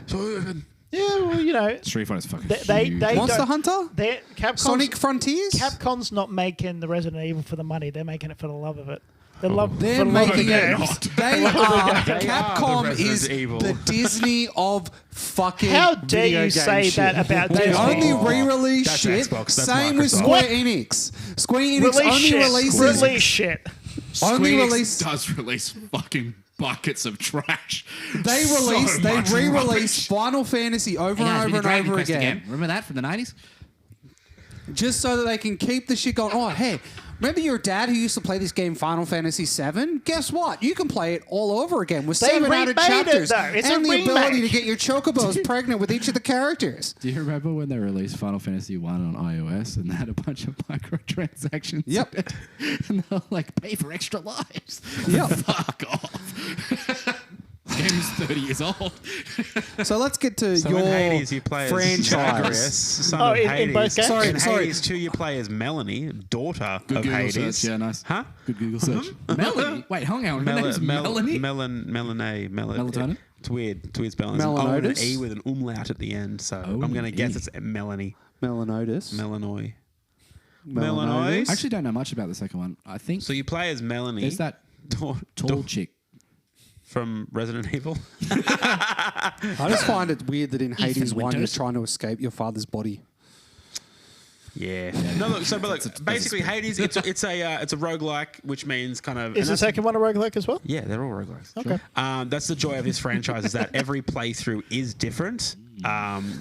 S4: Yeah, well, you know,
S3: Street Fighter's fucking
S4: they
S3: huge.
S2: Monster
S4: don't-
S2: Hunter,
S4: they're
S2: Sonic Frontiers.
S4: Capcom's not making the Resident Evil for the money. They're making it for the love of it. The love.
S2: They're
S4: for the love of
S2: making
S4: the
S2: it.
S4: games.
S2: They are.
S1: They are
S2: Capcom
S1: the Resident
S2: is
S1: Evil.
S2: the Disney of fucking.
S4: How dare
S2: video
S4: you
S2: game
S4: say
S2: shit.
S4: that about
S2: They
S4: Disney?
S2: only
S1: Oh,
S2: re-release
S1: that's
S2: shit.
S1: Xbox, that's
S2: Same with
S1: Microsoft.
S2: Square Enix. Square Enix
S4: Release
S2: only
S4: shit.
S2: releases.
S4: Release shit.
S2: only
S3: Square Enix
S2: release-
S3: does release fucking buckets of trash.
S2: They
S3: So
S2: release. They
S3: much
S2: re-release
S3: rubbish.
S2: Final Fantasy over
S3: Hey guys,
S2: and
S3: we
S2: over
S3: did
S2: and
S3: Dragon
S2: over
S3: Quest
S2: again,
S3: Remember that from the 90s?
S2: just so that they can keep the shit going. Oh, hey. Remember your dad who used to play this game Final Fantasy VII? Guess what? You can play it all over again with
S4: They
S2: 7 added
S4: remade it,
S2: chapters
S4: though. It's
S2: and
S4: a
S2: the ability
S4: remake.
S2: to get your chocobos pregnant with each of the characters.
S3: Do you remember when they released Final Fantasy 1 on iOS and they had a bunch of microtransactions?
S2: Yep.
S3: in it? And they'll like pay for extra lives.
S2: Yep.
S3: Fuck off. Game's 30 years old.
S2: So let's get to
S1: So
S2: your
S1: in Hades, you play as
S2: franchise.
S1: Zagreus, son
S4: Oh,
S1: of
S4: in
S1: Hades.
S4: both games?
S2: Sorry,
S1: in
S2: sorry.
S1: Hades 2, you play as Melanie, daughter
S3: Good
S1: of
S3: Google
S1: Hades.
S3: search. Yeah, nice.
S1: Huh?
S3: Good Google search. Melanie? Wait, hang on. Her name's Melanie? Melatonin?
S1: It's weird. It's weird spelling.
S2: Melanotis?
S1: It's an E with an umlaut at the end, so
S3: Oh,
S1: I'm going to guess
S3: E.
S1: it's Melanie.
S2: Melanotis.
S1: Melanoy.
S2: Melanotis.
S3: I actually don't know much about the second one. I think
S1: So you play as Melanie.
S3: there's that tall chick.
S1: from Resident Evil.
S2: I just find it weird that in Hades 1 you're
S3: Winters.
S2: trying to escape your father's body.
S1: Yeah. No, look. So, but look. Basically, Hades. It's a roguelike, which means kind of.
S4: Is
S1: and
S4: the
S1: that's-
S4: second one a roguelike as well?
S1: Yeah, they're all roguelikes.
S4: Okay.
S1: That's the joy of this franchise is that every playthrough is different,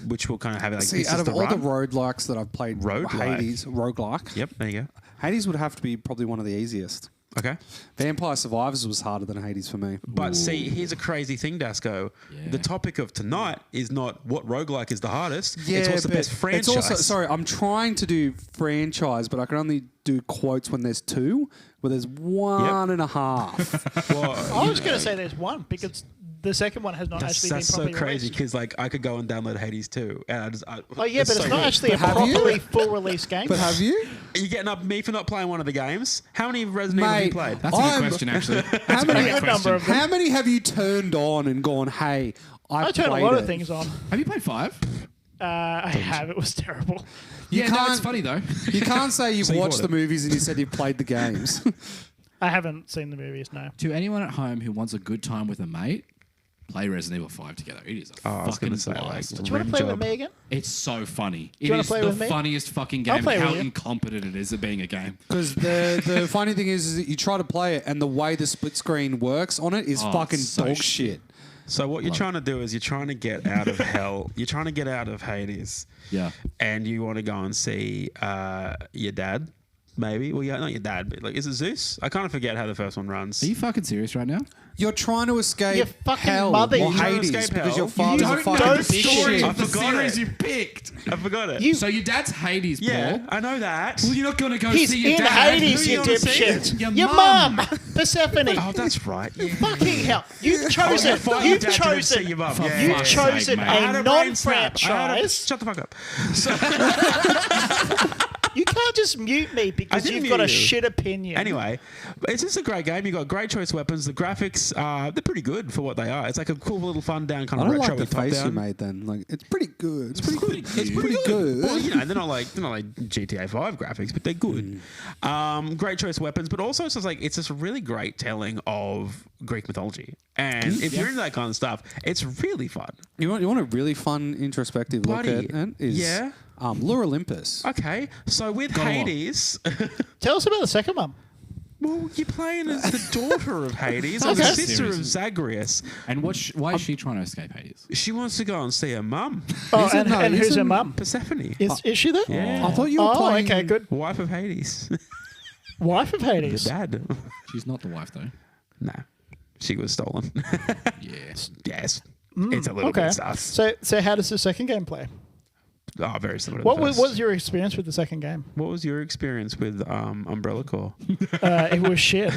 S1: which will kind of have like
S2: See,
S1: this
S2: out
S1: is
S2: of
S1: the
S2: all the
S1: run.
S2: roguelikes that I've played,
S1: Roguelike.
S2: Hades, roguelike.
S1: Yep, there you go.
S2: Hades would have to be probably one of the easiest.
S1: Okay.
S2: Vampire Survivors was harder than Hades for me.
S1: But see, here's a crazy thing, Dasco.
S3: Yeah.
S1: The topic of tonight is not what roguelike is the hardest. it's what's the best franchise.
S2: It's also, sorry, I'm trying to do franchise, but I can only do quotes when there's two, where there's one and a half.
S1: Well,
S4: I was going to say there's one because the second one has not actually been
S1: that's so
S4: properly
S1: crazy
S4: released.
S1: because like I could go and download Hades too, and
S4: Oh yeah, but it's
S1: so
S4: not
S1: good.
S4: actually a
S2: But have you?
S4: properly full release game.
S2: But have you?
S1: Are you getting up me for not playing one of the games? How many Resident Evil have you
S2: Mate,
S1: played?
S3: That's a
S2: I'm-
S3: good question, actually.
S2: How many,
S4: a good number of them.
S2: how many have you turned on and gone, hey,
S4: I turn a
S2: played
S4: lot
S2: it.
S4: of things on.
S3: Have you played 5?
S4: I have. It was terrible.
S2: You
S3: Yeah, no,
S2: can't-
S3: it's funny though.
S2: You can't say you've
S1: you
S2: watched
S1: bought
S2: the
S1: it.
S2: movies and you said you've played the games.
S4: I haven't seen the movies. No.
S3: To anyone at home who wants a good time with a mate, play Resident Evil 5 together. It is a
S1: I was
S3: fucking
S1: gonna say,
S3: blast.
S1: like,
S4: Do you want
S1: Rim
S4: to play
S1: job.
S4: with me again?
S3: It's so funny.
S4: you
S3: It
S4: wanna
S3: is
S4: play
S3: the
S4: with me?
S3: funniest fucking
S4: I'll
S3: game.
S4: play
S3: How
S4: with you.
S3: incompetent it is at being a game.
S2: Because the funny thing is that you try to play it and the way the split screen works on it is
S3: Oh,
S2: fucking
S3: it's so
S2: dog
S3: shit.
S2: shit.
S1: So what you're trying to do is you're trying to get out of hell. You're trying to get out of Hades.
S3: Yeah.
S1: And you want to go and see your dad. maybe. Well, yeah, not your dad, but like, is it Zeus? I kind of forget how the first one runs.
S3: Are you fucking serious right now?
S2: You're trying to escape
S4: Your fucking
S2: hell
S4: mother,
S2: or
S4: you're trying
S1: to
S2: Hades
S1: escape
S2: because
S1: hell.
S2: your father's
S4: You
S2: a
S4: don't
S2: fucking
S4: know
S2: piece
S4: the
S2: of
S4: story
S2: shit.
S1: I
S3: of the
S1: forgot
S3: series
S1: it.
S3: you picked.
S1: I forgot it.
S3: So your dad's Hades,
S1: Yeah,
S3: Paul.
S1: I know that.
S3: Well, you're not going to go
S4: He's
S3: see your
S4: in
S3: dad.
S4: Hades,
S1: Who
S4: you
S1: you wanna see?
S4: dipshit.
S3: Your
S4: mum,
S3: mum.
S4: Persephone.
S1: Oh, that's right. Yeah.
S4: Fucking hell. You've chosen.
S1: You're fighting
S4: You've
S1: your dad to go see
S4: chosen.
S1: your mum.
S3: For
S1: Yeah,
S4: You've
S1: yeah,
S3: fuck's
S1: yeah.
S3: sake,
S4: chosen
S3: mate.
S1: I had
S4: a
S1: a brain snap.
S4: non-franchise.
S1: Shut the fuck up.
S4: You can't just mute me because
S1: didn't
S4: you've got a
S1: mute you.
S4: shit opinion.
S1: Anyway, it's just a great game. You got great choice weapons. The graphics, they're pretty good for what they are. It's like a cool little fun down kind
S2: I
S1: of
S2: don't
S1: retro
S2: like the face you
S1: top-down.
S2: made then. Like, it's pretty good. It's pretty
S3: good.
S2: It's pretty good.
S1: Well, you know, they're not like GTA 5 graphics, but they're good. Great choice weapons, but also it's just a really great telling of Greek mythology. And if you're into that kind of stuff, it's really fun.
S2: You want a really fun introspective
S1: Bloody-
S2: look at it? Is,
S1: yeah.
S2: Lure Olympus.
S1: Okay, so with
S3: on.
S1: Hades,
S4: Tell us about the second one.
S1: well, you're playing as the daughter of Hades or the
S4: Okay.
S1: sister of
S3: Seriously.
S1: Zagreus.
S3: And why is she trying to escape Hades?
S1: She wants to go and see her mum,
S4: Oh,
S2: Isn't-
S4: and,
S2: no,
S4: and who's her
S2: isn't-
S4: mum?
S1: Persephone,
S4: Is she there?
S1: Yeah.
S2: I thought you were
S4: Oh,
S2: playing.
S4: okay, good.
S1: wife of Hades.
S4: Wife of
S1: The
S4: Hades.
S1: dad.
S3: She's not the wife, though.
S1: No, she was stolen.
S3: Yes.
S1: Yes, it's a little
S4: Okay.
S1: bit sus.
S4: So how does the second game play?
S1: Oh, very similar. To
S4: What
S1: the
S4: was,
S1: first.
S4: what was your experience with the second game?
S1: What was your experience with Umbrella Corps?
S4: It was shit.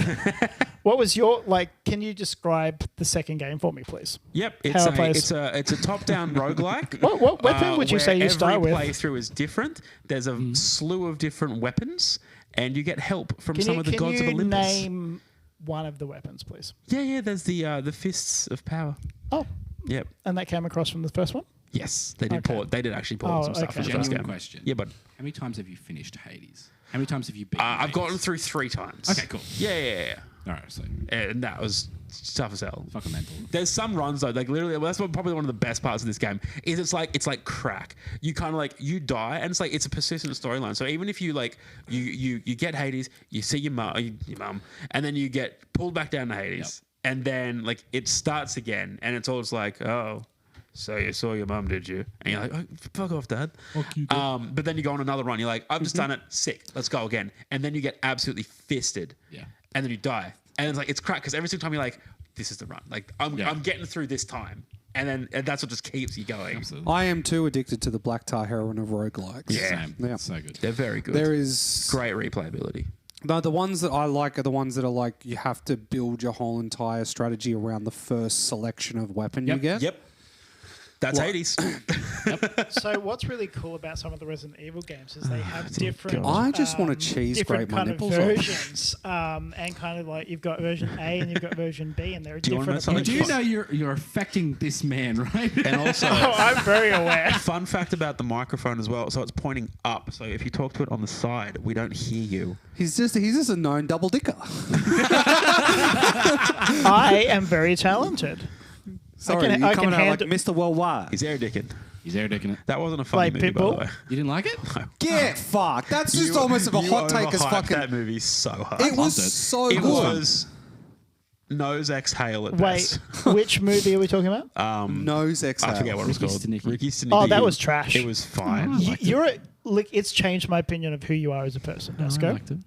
S4: What was your Can you describe the second game for me, please?
S1: Yep,
S4: How it plays.
S1: it's a top-down roguelike.
S4: What weapon would you
S1: where
S4: say you start with?
S1: Every playthrough is different. There's a slew of different weapons, and you get help from some of the gods of
S4: Can you
S1: Olympus.
S4: name one of the weapons, please?
S1: Yeah. There's the fists of power.
S4: Oh,
S1: Yep.
S4: and that came across from the first one?
S1: Yes, they did
S4: Okay.
S1: port. They did actually port
S4: Oh,
S1: some stuff
S4: okay.
S1: from the first
S3: Genuine
S1: game.
S3: question.
S1: Yeah, but
S3: How many times have you finished Hades? How many times have you beaten
S1: I've
S3: Hades?
S1: gotten through 3 times.
S3: Okay, cool.
S1: Yeah.
S3: All right, so
S1: And that was tough as hell.
S3: fucking mental.
S1: There's some runs though, like literally. Well, that's probably one of the best parts of this game. Is it's like crack. You kind of you die, and it's a persistent storyline. So even if you you get Hades, you see your mum, and then you get pulled back down to Hades, and then it starts again, and it's all just oh. So you saw your mum, did you? And you're like, oh, fuck off, Dad.
S3: Fuck you, Dad.
S1: But then you go on another run. You're like, I've just done it. Sick. Let's go again. And then you get absolutely fisted.
S3: Yeah.
S1: And then you die. And it's crack because every single time you're like, this is the run. I'm getting through this time. And that's what just keeps you going.
S3: Absolutely.
S2: I am too addicted to the black tar heroin of roguelikes.
S1: Yeah.
S3: Same.
S2: Yeah.
S3: So good.
S1: They're very good.
S2: There is
S1: great replayability.
S2: no, the ones that I like are the ones that are you have to build your whole entire strategy around the first selection of weapon you get.
S1: Yep. That's
S2: What?
S1: Hades.
S4: So what's really cool about some of the Resident Evil games is they have different.
S2: I just want to cheese
S4: different
S2: grate my
S4: kind of
S2: nipples off.
S4: versions, and kind of you've got version A and you've got version B, and they're
S1: Do you wanna know
S4: different.
S1: something?
S3: You do know you're affecting this man, right?
S1: And also,
S4: Oh, I'm very aware.
S1: fun fact about the microphone as well. So it's pointing up. So if you talk to it on the side, we don't hear you.
S2: He's just a known double dicker.
S4: I am very talented.
S2: Sorry,
S4: I
S2: you're
S4: can
S2: coming out like
S4: handle-
S2: Mr. Worldwide.
S1: He's erodicking.
S3: He's air-dicking it.
S1: That wasn't a funny
S4: Like
S1: movie, by the
S4: Pitbull?
S1: way.
S3: You didn't like it?
S2: Get fucked. That's just almost of a hot take as
S1: overhyped
S2: fucking.
S1: that movie so hard.
S2: It was
S3: loved it.
S2: so
S1: It
S2: good.
S1: was nose exhale at
S4: Wait,
S1: best.
S4: which movie are we talking about?
S2: Nose exhale.
S1: I forget what it was
S3: Ricky
S1: called.
S3: Stenicki.
S1: Ricky Stenicki.
S4: Oh, that was trash.
S1: It was fine.
S4: It's changed my opinion of who you are as a person.
S3: I
S4: Desco.
S3: liked it.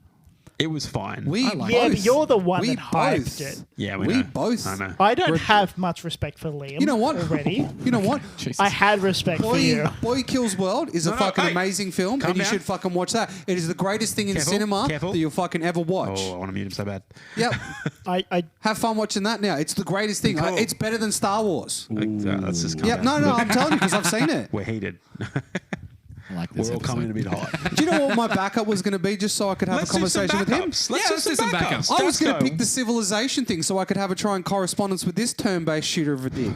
S1: It was fine.
S2: We
S3: I like
S4: Yeah,
S2: both.
S4: but you're the one
S2: we
S4: that hyped
S2: both.
S4: it.
S1: yeah,
S2: We
S1: know.
S2: both.
S1: I know.
S4: I don't have much respect for Liam.
S2: You know what?
S4: Already,
S2: You know what?
S3: Jesus.
S4: I had respect for you.
S2: Boy Kills World is a
S1: No,
S2: fucking
S1: hey,
S2: amazing film,
S1: calm
S2: and you
S1: down.
S2: should fucking watch that. It is the greatest thing in
S1: Careful,
S2: cinema
S1: careful.
S2: that you'll fucking ever watch.
S1: Oh, I want to mute him so bad.
S2: Yep.
S4: I
S2: Have fun watching that now. It's the greatest thing.
S1: Cool.
S2: It's better than Star Wars.
S1: Let's just calm
S2: Yep.
S1: down.
S2: No, I'm telling you because I've seen it.
S1: We're heated.
S3: I like this
S1: We're all
S3: episode.
S1: coming in a bit hot.
S2: Do you know what my backup was going to be just so I could have
S1: Let's
S2: a conversation
S1: do
S2: with
S1: some
S2: him?
S1: backups.
S3: Let's do some backups.
S2: I was going to
S1: Desco.
S2: pick the civilization thing so I could have a try and correspondence with this turn-based shooter of a dick.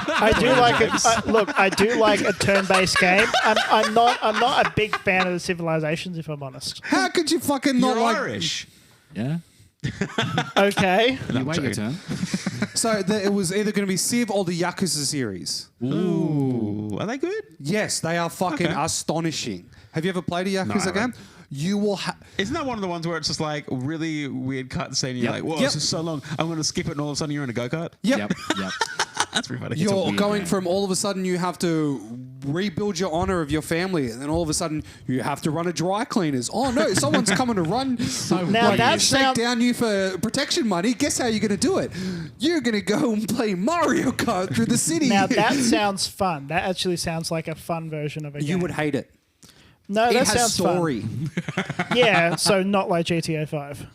S4: I do like it. Look, I do like a turn-based game. I'm not a big fan of the civilizations, if I'm honest.
S2: How could you fucking not
S1: You're
S2: like...
S1: Irish.
S3: Yeah?
S4: Okay.
S3: You wait your turn.
S2: So it was either going to be Civ or the Yakuza series.
S1: Ooh, are they good?
S2: Yes, they are fucking
S1: Okay.
S2: astonishing. Have you ever played a Yakuza
S1: No, I
S2: game?
S1: haven't.
S2: You will have...
S1: Isn't that one of the ones where it's just really weird cut scene? And you're
S3: Yep.
S1: like, whoa,
S2: Yep.
S1: this is so long. I'm going to skip it, and all of a sudden you're in a go kart.
S2: Yep.
S3: Yep.
S1: That's pretty funny.
S2: You're going from all of a sudden you have to rebuild your honor of your family, and then all of a sudden you have to run a dry cleaners. Oh no, someone's coming to run.
S4: Now that
S2: shake
S4: sound-
S2: down you for protection money. Guess how you're going to do it? You're going to go and play Mario Kart through the city.
S4: Now that sounds fun. That actually sounds like a fun version of a game.
S2: You would hate it.
S4: No,
S2: It
S4: that
S2: has
S4: sounds
S2: story.
S4: fun. Yeah, so not like GTA 5.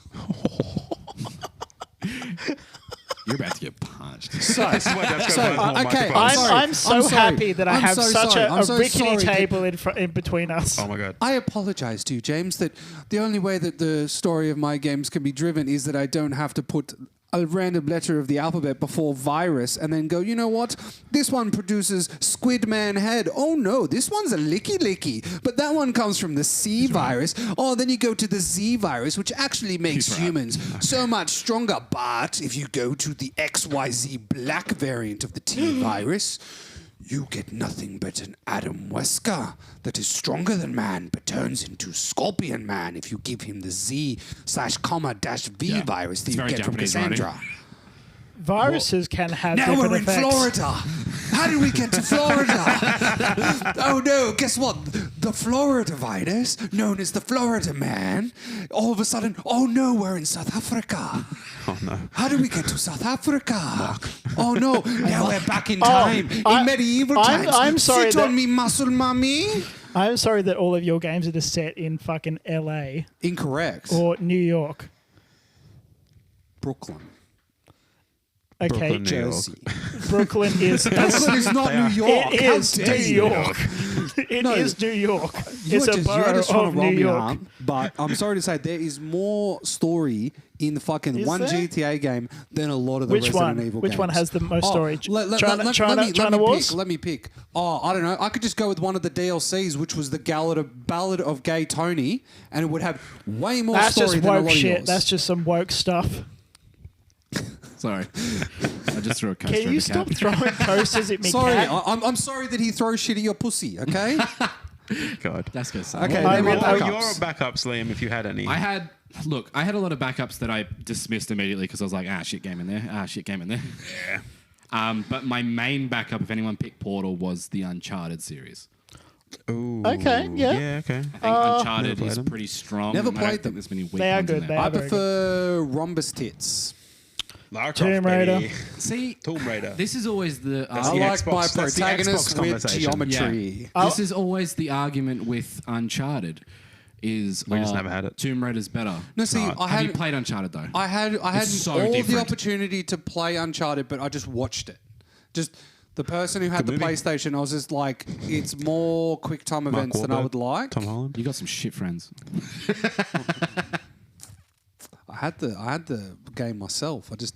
S3: You're about to get punched.
S1: That's why that's
S2: So,
S1: got more
S2: okay,
S1: microphones.
S2: sorry.
S4: I'm so
S2: I'm sorry.
S4: happy that I
S2: I'm
S4: have
S2: so
S4: such
S2: sorry.
S4: a
S2: I'm so
S4: rickety
S2: sorry that-
S4: table in between us.
S1: Oh my god.
S2: I apologize to you, James, that the only way that the story of my games can be driven is that I don't have to put a random letter of the alphabet before virus and then go, you know what? This one produces Squid Man head. Oh no, this one's a licky licky. But that one comes from the C virus. Oh, then you go to the Z virus, which actually makes humans so much stronger. But if you go to the XYZ black variant of the T virus, you get nothing but an Adam Wesker that is stronger than man, but turns into Scorpion Man if you give him the Z/V virus that
S3: It's
S2: you
S3: very
S2: get from
S3: Japanese writing.
S2: Cassandra.
S4: Viruses can have
S2: Now
S4: different
S2: we're in
S4: effects.
S2: Florida. How did we get to Florida? Oh no, guess what? The Florida virus, known as the Florida Man, all of a sudden, oh no, we're in South Africa.
S1: Oh no.
S2: How did we get to South Africa? Oh no, now we're back in
S4: Oh,
S2: time,
S4: I-
S2: in medieval
S4: I'm-
S2: times.
S4: I'm sorry
S2: Sit on
S4: that-
S2: me, muscle mummy.
S4: I'm sorry that all of your games are just set in fucking LA
S2: Incorrect.
S4: or New York.
S2: Brooklyn.
S4: Okay,
S1: Brooklyn, New York.
S2: Jersey.
S4: Brooklyn is
S2: Brooklyn is not New York.
S4: it
S2: How
S4: is
S2: dare
S4: New
S2: you?
S4: York. It is
S2: No.
S4: New York.
S2: You're
S4: It's a borough
S2: trying
S4: of
S2: to roll
S4: New
S2: me
S4: York.
S2: up, but I'm sorry to say there is more story in the fucking
S4: Is
S2: one
S4: there?
S2: GTA game than a lot of the
S4: Which
S2: Resident
S4: one?
S2: Evil
S4: Which
S2: games.
S4: one has the most story? China
S2: Let
S4: Wars?
S2: me pick. Oh, I don't know. I could just go with one of the DLCs, which was the Ballad of Gay Tony, and it would have way more
S4: That's
S2: story
S4: just
S2: than a
S4: woke
S2: lot of
S4: shit.
S2: yours.
S4: That's just some woke stuff.
S3: Sorry. I just threw a coaster
S4: Can
S3: at
S4: you
S3: the
S4: stop
S3: cat.
S4: throwing coasters at me,
S2: Sorry,
S4: cat?
S2: I'm sorry that he throws shit at your pussy. Okay.
S1: God.
S3: That's good.
S2: Okay,
S4: I
S2: then my
S4: will-
S1: What were
S2: backups.
S1: your backups, Liam, if you had any?
S3: I had a lot of backups that I dismissed immediately because I was like, shit game in there. Shit game in there.
S1: Yeah.
S3: But my main backup, if anyone picked Portal, was the Uncharted series.
S1: Ooh.
S4: Okay, yeah.
S1: Yeah, okay.
S3: I think Uncharted
S1: Never played
S3: is
S1: them.
S3: pretty strong.
S2: Never
S3: I don't
S2: played
S3: think
S2: them.
S3: there's many weak
S4: They are
S3: ones in
S4: good,
S3: there.
S4: they
S2: I
S4: are very
S2: prefer Rhombus tits.
S1: Lara Croft,
S4: Tomb Raider.
S1: baby.
S3: See,
S1: Tomb Raider.
S3: this is always the
S1: That's
S2: I
S1: the
S2: like
S1: Xbox-
S2: my
S1: that's the
S2: protagonist
S1: Xbox
S2: with
S1: conversation.
S2: geometry.
S3: This is always the argument with Uncharted. Is
S1: We just never had it.
S3: Tomb Raider's better.
S2: No, see, I
S3: have you
S2: had-
S3: played Uncharted though?
S2: I had
S3: so
S2: all the
S3: different.
S2: opportunity to play Uncharted, but I just watched it. Just the person who had
S1: Good
S2: the
S1: movie.
S2: PlayStation, I was just like, it's more quick time
S1: Mark
S2: events than I
S1: Wahlberg,
S2: would like.
S1: Tom Holland.
S3: You got some shit friends.
S2: I had the game myself. I just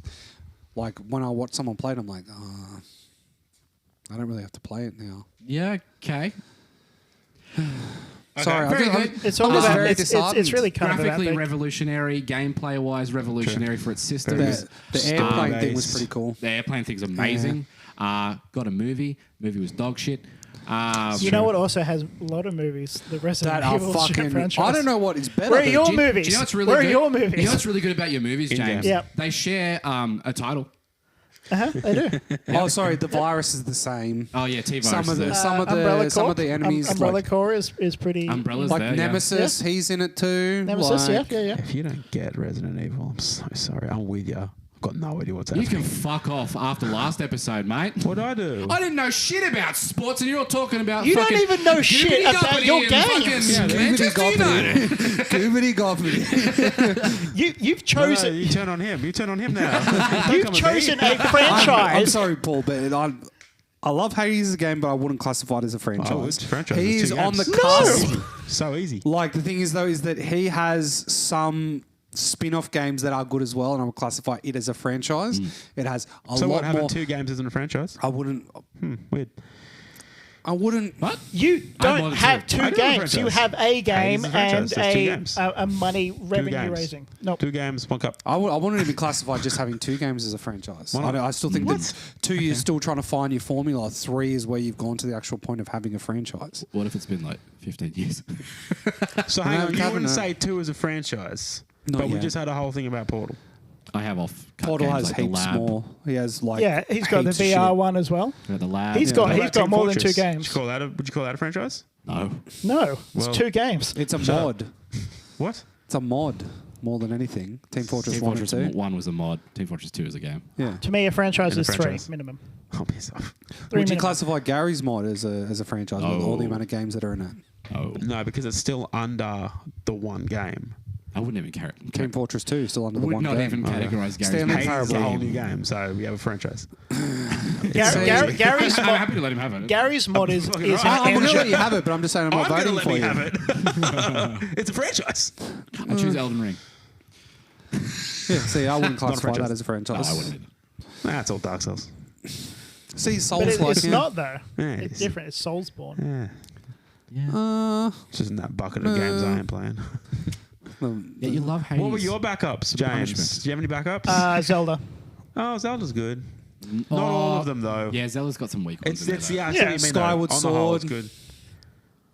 S2: like when I watch someone play it, I'm like, I don't really have to play it now.
S3: Yeah. Okay.
S2: Sorry,
S3: very
S2: I'm
S3: good.
S4: It's all
S2: just
S4: about.
S2: very
S4: It's
S2: disheartened.
S4: really kind of about
S3: Graphically
S4: the-
S3: revolutionary, gameplay wise revolutionary for its systems.
S2: The airplane thing was
S1: Starbase.
S2: pretty cool.
S3: The airplane thing's amazing. Got a movie. Movie was dog shit.
S4: You know what also has a lot of movies? The Resident
S2: That are
S4: Evil
S2: fucking.
S4: franchise.
S2: I don't know what is better.
S4: Where are
S2: than-
S4: your
S3: Do you
S4: movies?
S3: know what's really
S4: Where
S3: good?
S4: are your movies?
S3: You know what's really good about your movies,
S1: In-game.
S3: James?
S4: Yep.
S3: They share a title.
S4: They do.
S2: Oh, sorry, the virus is the same.
S3: Oh yeah, T-Virus.
S2: Some of the
S3: is
S4: Umbrella
S2: some
S4: Corp?
S2: of the enemies
S4: Umbrella
S2: like,
S4: Corps is pretty.
S3: Umbrella's
S2: like
S3: there,
S2: Nemesis, he's in it too.
S4: Nemesis,
S2: like,
S4: yeah.
S1: If you don't get Resident Evil, I'm so sorry. I'm with you. I've got no idea what's
S3: You
S1: happening.
S3: can fuck off after last episode, mate.
S1: What'd I do?
S3: I didn't know shit about sports, and you're all talking about.
S4: You don't
S3: fucking
S4: even know shit about
S3: goobity-gobbity
S4: your
S3: and
S4: games.
S3: fucking Manchester United.
S2: Goobity gobbity.
S4: You've
S1: No,
S4: chosen.
S1: you turn on him. You turn on him now. Don't
S4: You've
S1: come with me.
S4: chosen a
S2: I'm
S4: franchise.
S2: sorry, Paul, but I love Hades as a game, but I wouldn't classify it as a franchise.
S1: Oh, it's a franchise.
S2: He
S1: It's
S2: is
S1: two
S2: on the
S1: games.
S2: cusp.
S1: So easy.
S2: Like the thing is though, is that he has some spin-off games that are good as well, and I would classify it as a franchise. It has a
S1: So
S2: lot
S1: what, having
S2: more.
S1: two games isn't a franchise?
S2: I wouldn't.
S1: Weird.
S3: What?
S4: You
S3: I'm
S4: don't
S3: on
S4: have
S3: two.
S4: two
S1: I do have a
S4: games. You
S1: franchise.
S4: have a game
S1: is a
S4: and
S1: franchise. There's two games.
S4: a money
S1: Two
S4: revenue
S1: games.
S4: raising. No,
S1: Two games, one cup.
S2: I wouldn't even classify just having two games as a franchise.
S1: Why not?
S2: I still think that 2 you're still trying to find your formula. 3 is where you've gone to the actual point of having a franchise.
S3: What if it's been like 15 years?
S1: So hang
S2: No,
S1: on, you
S2: Kevin,
S1: wouldn't
S2: no.
S1: say two is a franchise,
S2: Not
S1: but we
S2: yet.
S1: just had a whole thing about Portal.
S3: I have off.
S2: Portal has
S3: games like the
S2: heaps
S3: lab.
S2: more. He has like
S4: Yeah, he's got the
S2: heaps of
S4: VR
S2: shit.
S4: one as well.
S3: The lab.
S4: He's
S1: What
S4: got
S1: about
S4: more than
S1: Team
S4: 2
S1: Fortress?
S4: games.
S1: Would you call that a franchise?
S3: No.
S4: No,
S1: Well-
S4: it's 2 games.
S2: It's a
S1: Shut up.
S2: mod.
S1: What?
S2: It's a mod more than anything. Team Fortress
S3: Team
S2: 1
S3: Fortress
S2: and 2.
S3: 1 was a mod. Team Fortress 2 is a game.
S2: Yeah.
S4: To me, a franchise
S1: In a
S4: is
S1: franchise.
S4: 3 minimum.
S1: Oh, piss off.
S4: 3
S2: Would you
S4: minimum.
S2: classify Gary's mod as a franchise with all the
S3: Oh.
S2: amount of games that are in it?
S3: Oh.
S1: No, because it's still under the one game.
S3: I wouldn't even carry
S2: Team Fortress 2 is still under the
S3: Would
S2: one
S3: not
S2: game.
S3: even categorize Gary's
S2: Stanley
S3: mod.
S1: Hey, it's a
S2: Parable.
S1: whole new game, so we have a franchise.
S4: Gary's
S3: I'm
S4: mod,
S3: happy to let him have it.
S4: Gary's mod is
S1: fucking
S4: an
S1: right.
S2: I'm going to let
S4: engine.
S2: you have it, but I'm just saying I'm not
S1: I'm
S2: voting
S1: going to let
S2: for
S1: me
S2: you.
S1: have it. It's a franchise.
S3: I choose Elden Ring.
S2: Yeah, see, I wouldn't classify
S1: franchise.
S2: that as a franchise.
S3: I wouldn't either.
S1: Nah, it's all Dark Souls.
S2: See, Souls
S4: But
S2: like
S4: it's
S2: him.
S4: not, though.
S1: Yeah,
S4: It's different. It's Soulsborne.
S1: Yeah. It's just in that bucket of games I am playing.
S3: Yeah, you love Hades.
S1: What were your backups,
S3: the
S1: James?
S3: punishment.
S1: Do you have any backups?
S4: Zelda.
S1: Oh, Zelda's good. Not all of them, though.
S3: Yeah, Zelda's got some weak ones.
S1: It's
S3: in
S1: yeah, I
S3: there,
S1: see
S4: Yeah,
S1: what you mean,
S2: Skyward
S1: though. On the whole, it's
S2: Sword.
S1: good.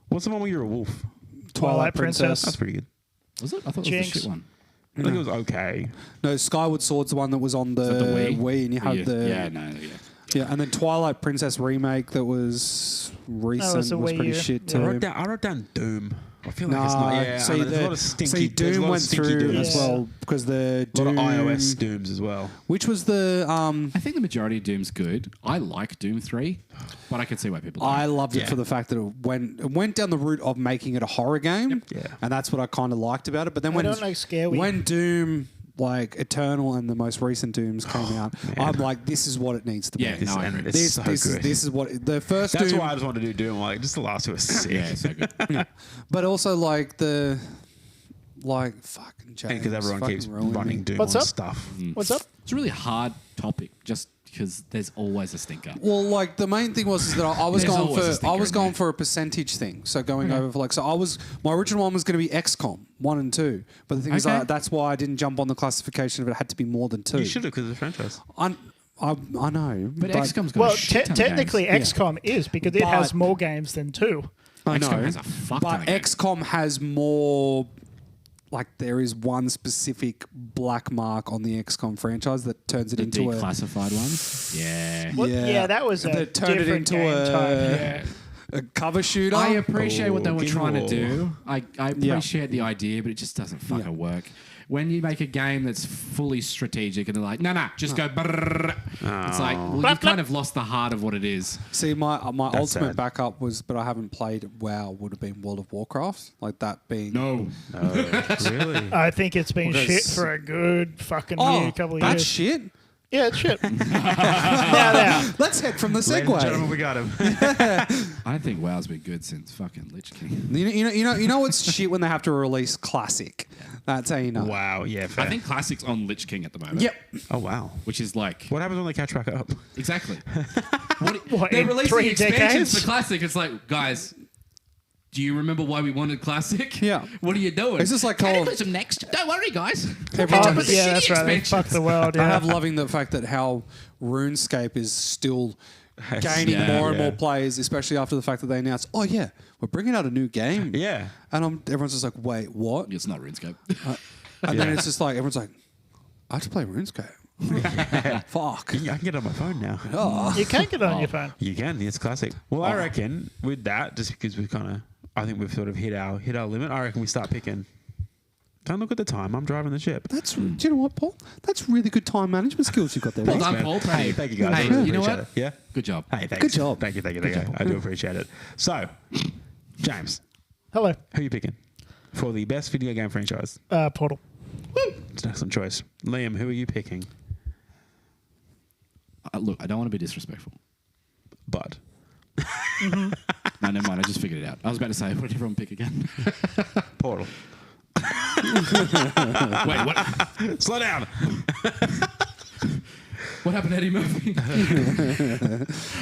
S1: What's the one where you're a wolf?
S4: Twilight Princess.
S1: That's pretty good.
S3: though. Was it? I thought it was
S4: Jinx.
S3: the shit one.
S1: I think it was okay.
S2: No, Skyward Sword's the one that was on the,
S3: Is that the Wii?
S2: and you had the
S3: Yeah, no, yeah.
S2: yeah, and then Twilight Princess remake that was recent
S4: was
S2: was,
S4: a Wii
S2: pretty
S4: U.
S2: shit
S4: Yeah.
S2: too.
S1: I wrote down Doom. I feel like
S2: Nah,
S1: it's not. Yeah,
S2: see,
S1: I know, there's a lot of
S2: see,
S1: stinky. there's a
S2: Doom
S1: lot of
S2: went
S1: stinky
S2: through
S1: Dooms.
S2: as well because the
S1: A lot
S2: Doom
S1: of iOS Dooms as well.
S2: which was the
S3: I think the majority of Doom's good. I like Doom 3, but I can see why people don't.
S2: I loved it
S1: Yeah.
S2: for the fact that it went down the route of making it a horror game.
S1: Yeah.
S2: And that's what I kind of liked about it. But then when
S4: don't like scare we.
S2: when Doom like Eternal and the most recent Dooms came out, I'm like, this is what it needs to be.
S3: Yeah, no, I agree.
S1: It's
S2: This,
S1: so
S2: this is
S1: good.
S2: this is what the first
S1: That's
S2: Doom,
S1: why I just wanted to do Doom. Like, just the last two are sick.
S3: Yeah, it's so good.
S2: but also like the fucking James,
S1: Because everyone
S2: fucking
S1: keeps
S2: ruined
S1: running
S2: me.
S1: Doom
S4: What's
S1: on
S4: up?
S1: stuff.
S4: What's up?
S3: It's a really hard topic just because there's always a stinker.
S2: Well, like the main thing was is that I was
S3: There's
S2: going
S3: always a
S2: for
S3: stinker
S2: I was
S3: in
S2: going
S3: there.
S2: for a percentage thing. So going over for like my original one was going to be XCOM 1 and 2, but the thing is
S3: Okay.
S2: that's why I didn't jump on the classification of it had to be more than 2.
S1: You should have because of the franchise.
S2: I know,
S3: But XCOM's got
S4: Well,
S3: a shit ton of
S4: technically,
S3: games.
S4: XCOM is because it
S2: But-
S4: has more games than 2.
S2: I know,
S3: XCOM has a fuck ton
S2: but
S3: of games.
S2: XCOM has more. Like there is one specific black mark on the XCOM franchise that turns it
S3: The
S2: into a
S3: declassified ones. Yeah.
S4: Well, yeah, that was a
S2: that turned it
S4: different
S2: into
S4: game
S2: a,
S4: type.
S2: a cover shooter.
S3: I appreciate what they were
S1: give
S3: trying to
S1: more.
S3: do. I appreciate the idea, but it just doesn't fucking work. When you make a game that's fully strategic and they're like, no, just go. Brrr. It's like, well, you've kind of lost the heart of what it is.
S2: See, my ultimate
S1: sad.
S2: backup was, but I haven't played WoW. Would have been World of Warcraft, like that being.
S3: No.
S1: Really?
S4: I think it's been
S2: Well,
S4: shit
S2: that's-
S4: for a good fucking
S2: Oh,
S4: year, couple of
S2: that's
S4: years.
S2: shit.
S4: Yeah, it's shit. now.
S2: Let's head from the
S1: Ladies and gentlemen,
S2: segue.
S1: we got him.
S3: I don't think WoW's been good since fucking Lich King.
S2: You know what's shit when they have to release classic. That's how you know.
S1: Wow. Yeah. Fair.
S3: I think Classic's on Lich King at the moment.
S2: Yep.
S1: Oh wow.
S3: Which is like,
S1: What happens when they catch back up?
S3: exactly.
S4: What,
S3: They're
S4: in
S3: releasing
S4: 3
S3: expansions
S4: decades?
S3: for Classic. It's like, guys, do you remember why we wanted Classic?
S2: Yeah.
S3: What are you doing?
S2: It's just like
S3: Cataclysm next. Don't worry, guys.
S2: Every
S3: Catch
S2: time-
S3: up with the
S4: yeah,
S3: shitty
S4: that's right. They
S3: expansions.
S4: fucked the world.
S2: I
S4: Yeah.
S2: have loving the fact that how RuneScape is still gaining
S3: Yeah.
S2: more and
S1: Yeah.
S2: more players, especially after the fact that they announced, oh yeah, we're bringing out a new game.
S1: Yeah.
S2: And everyone's just like, wait, what?
S3: It's not RuneScape.
S2: And then it's just like everyone's like, I have to play RuneScape. Fuck.
S1: I can get it on my phone now.
S4: You can't get it on your phone.
S1: You can. It's classic. Well, I reckon with that, just because we kind of, I think we've sort of hit our limit. I reckon we start picking. Don't look at the time. I'm driving the ship.
S2: That's do you know what, Paul? That's really good time management skills you've got there.
S3: Well
S2: mate.
S3: done,
S1: Man.
S3: Paul. Proud of
S1: Hey,
S3: you.
S1: thank you guys.
S3: Hey,
S1: I really
S3: you know
S1: appreciate
S3: what?
S1: it. Yeah.
S3: Good job.
S1: Hey, thanks.
S2: Good job.
S1: Thank you. I do appreciate it. So, James,
S4: Hello.
S1: who are you picking for the best video game franchise?
S4: Portal.
S1: It's an excellent choice. Liam, who are you picking?
S3: Look, I don't want to be disrespectful.
S1: But
S3: No, never mind. I just figured it out. I was about to say, what did everyone pick again?
S1: Portal.
S3: Wait, what?
S1: Slow down.
S3: What happened to Eddie Murphy?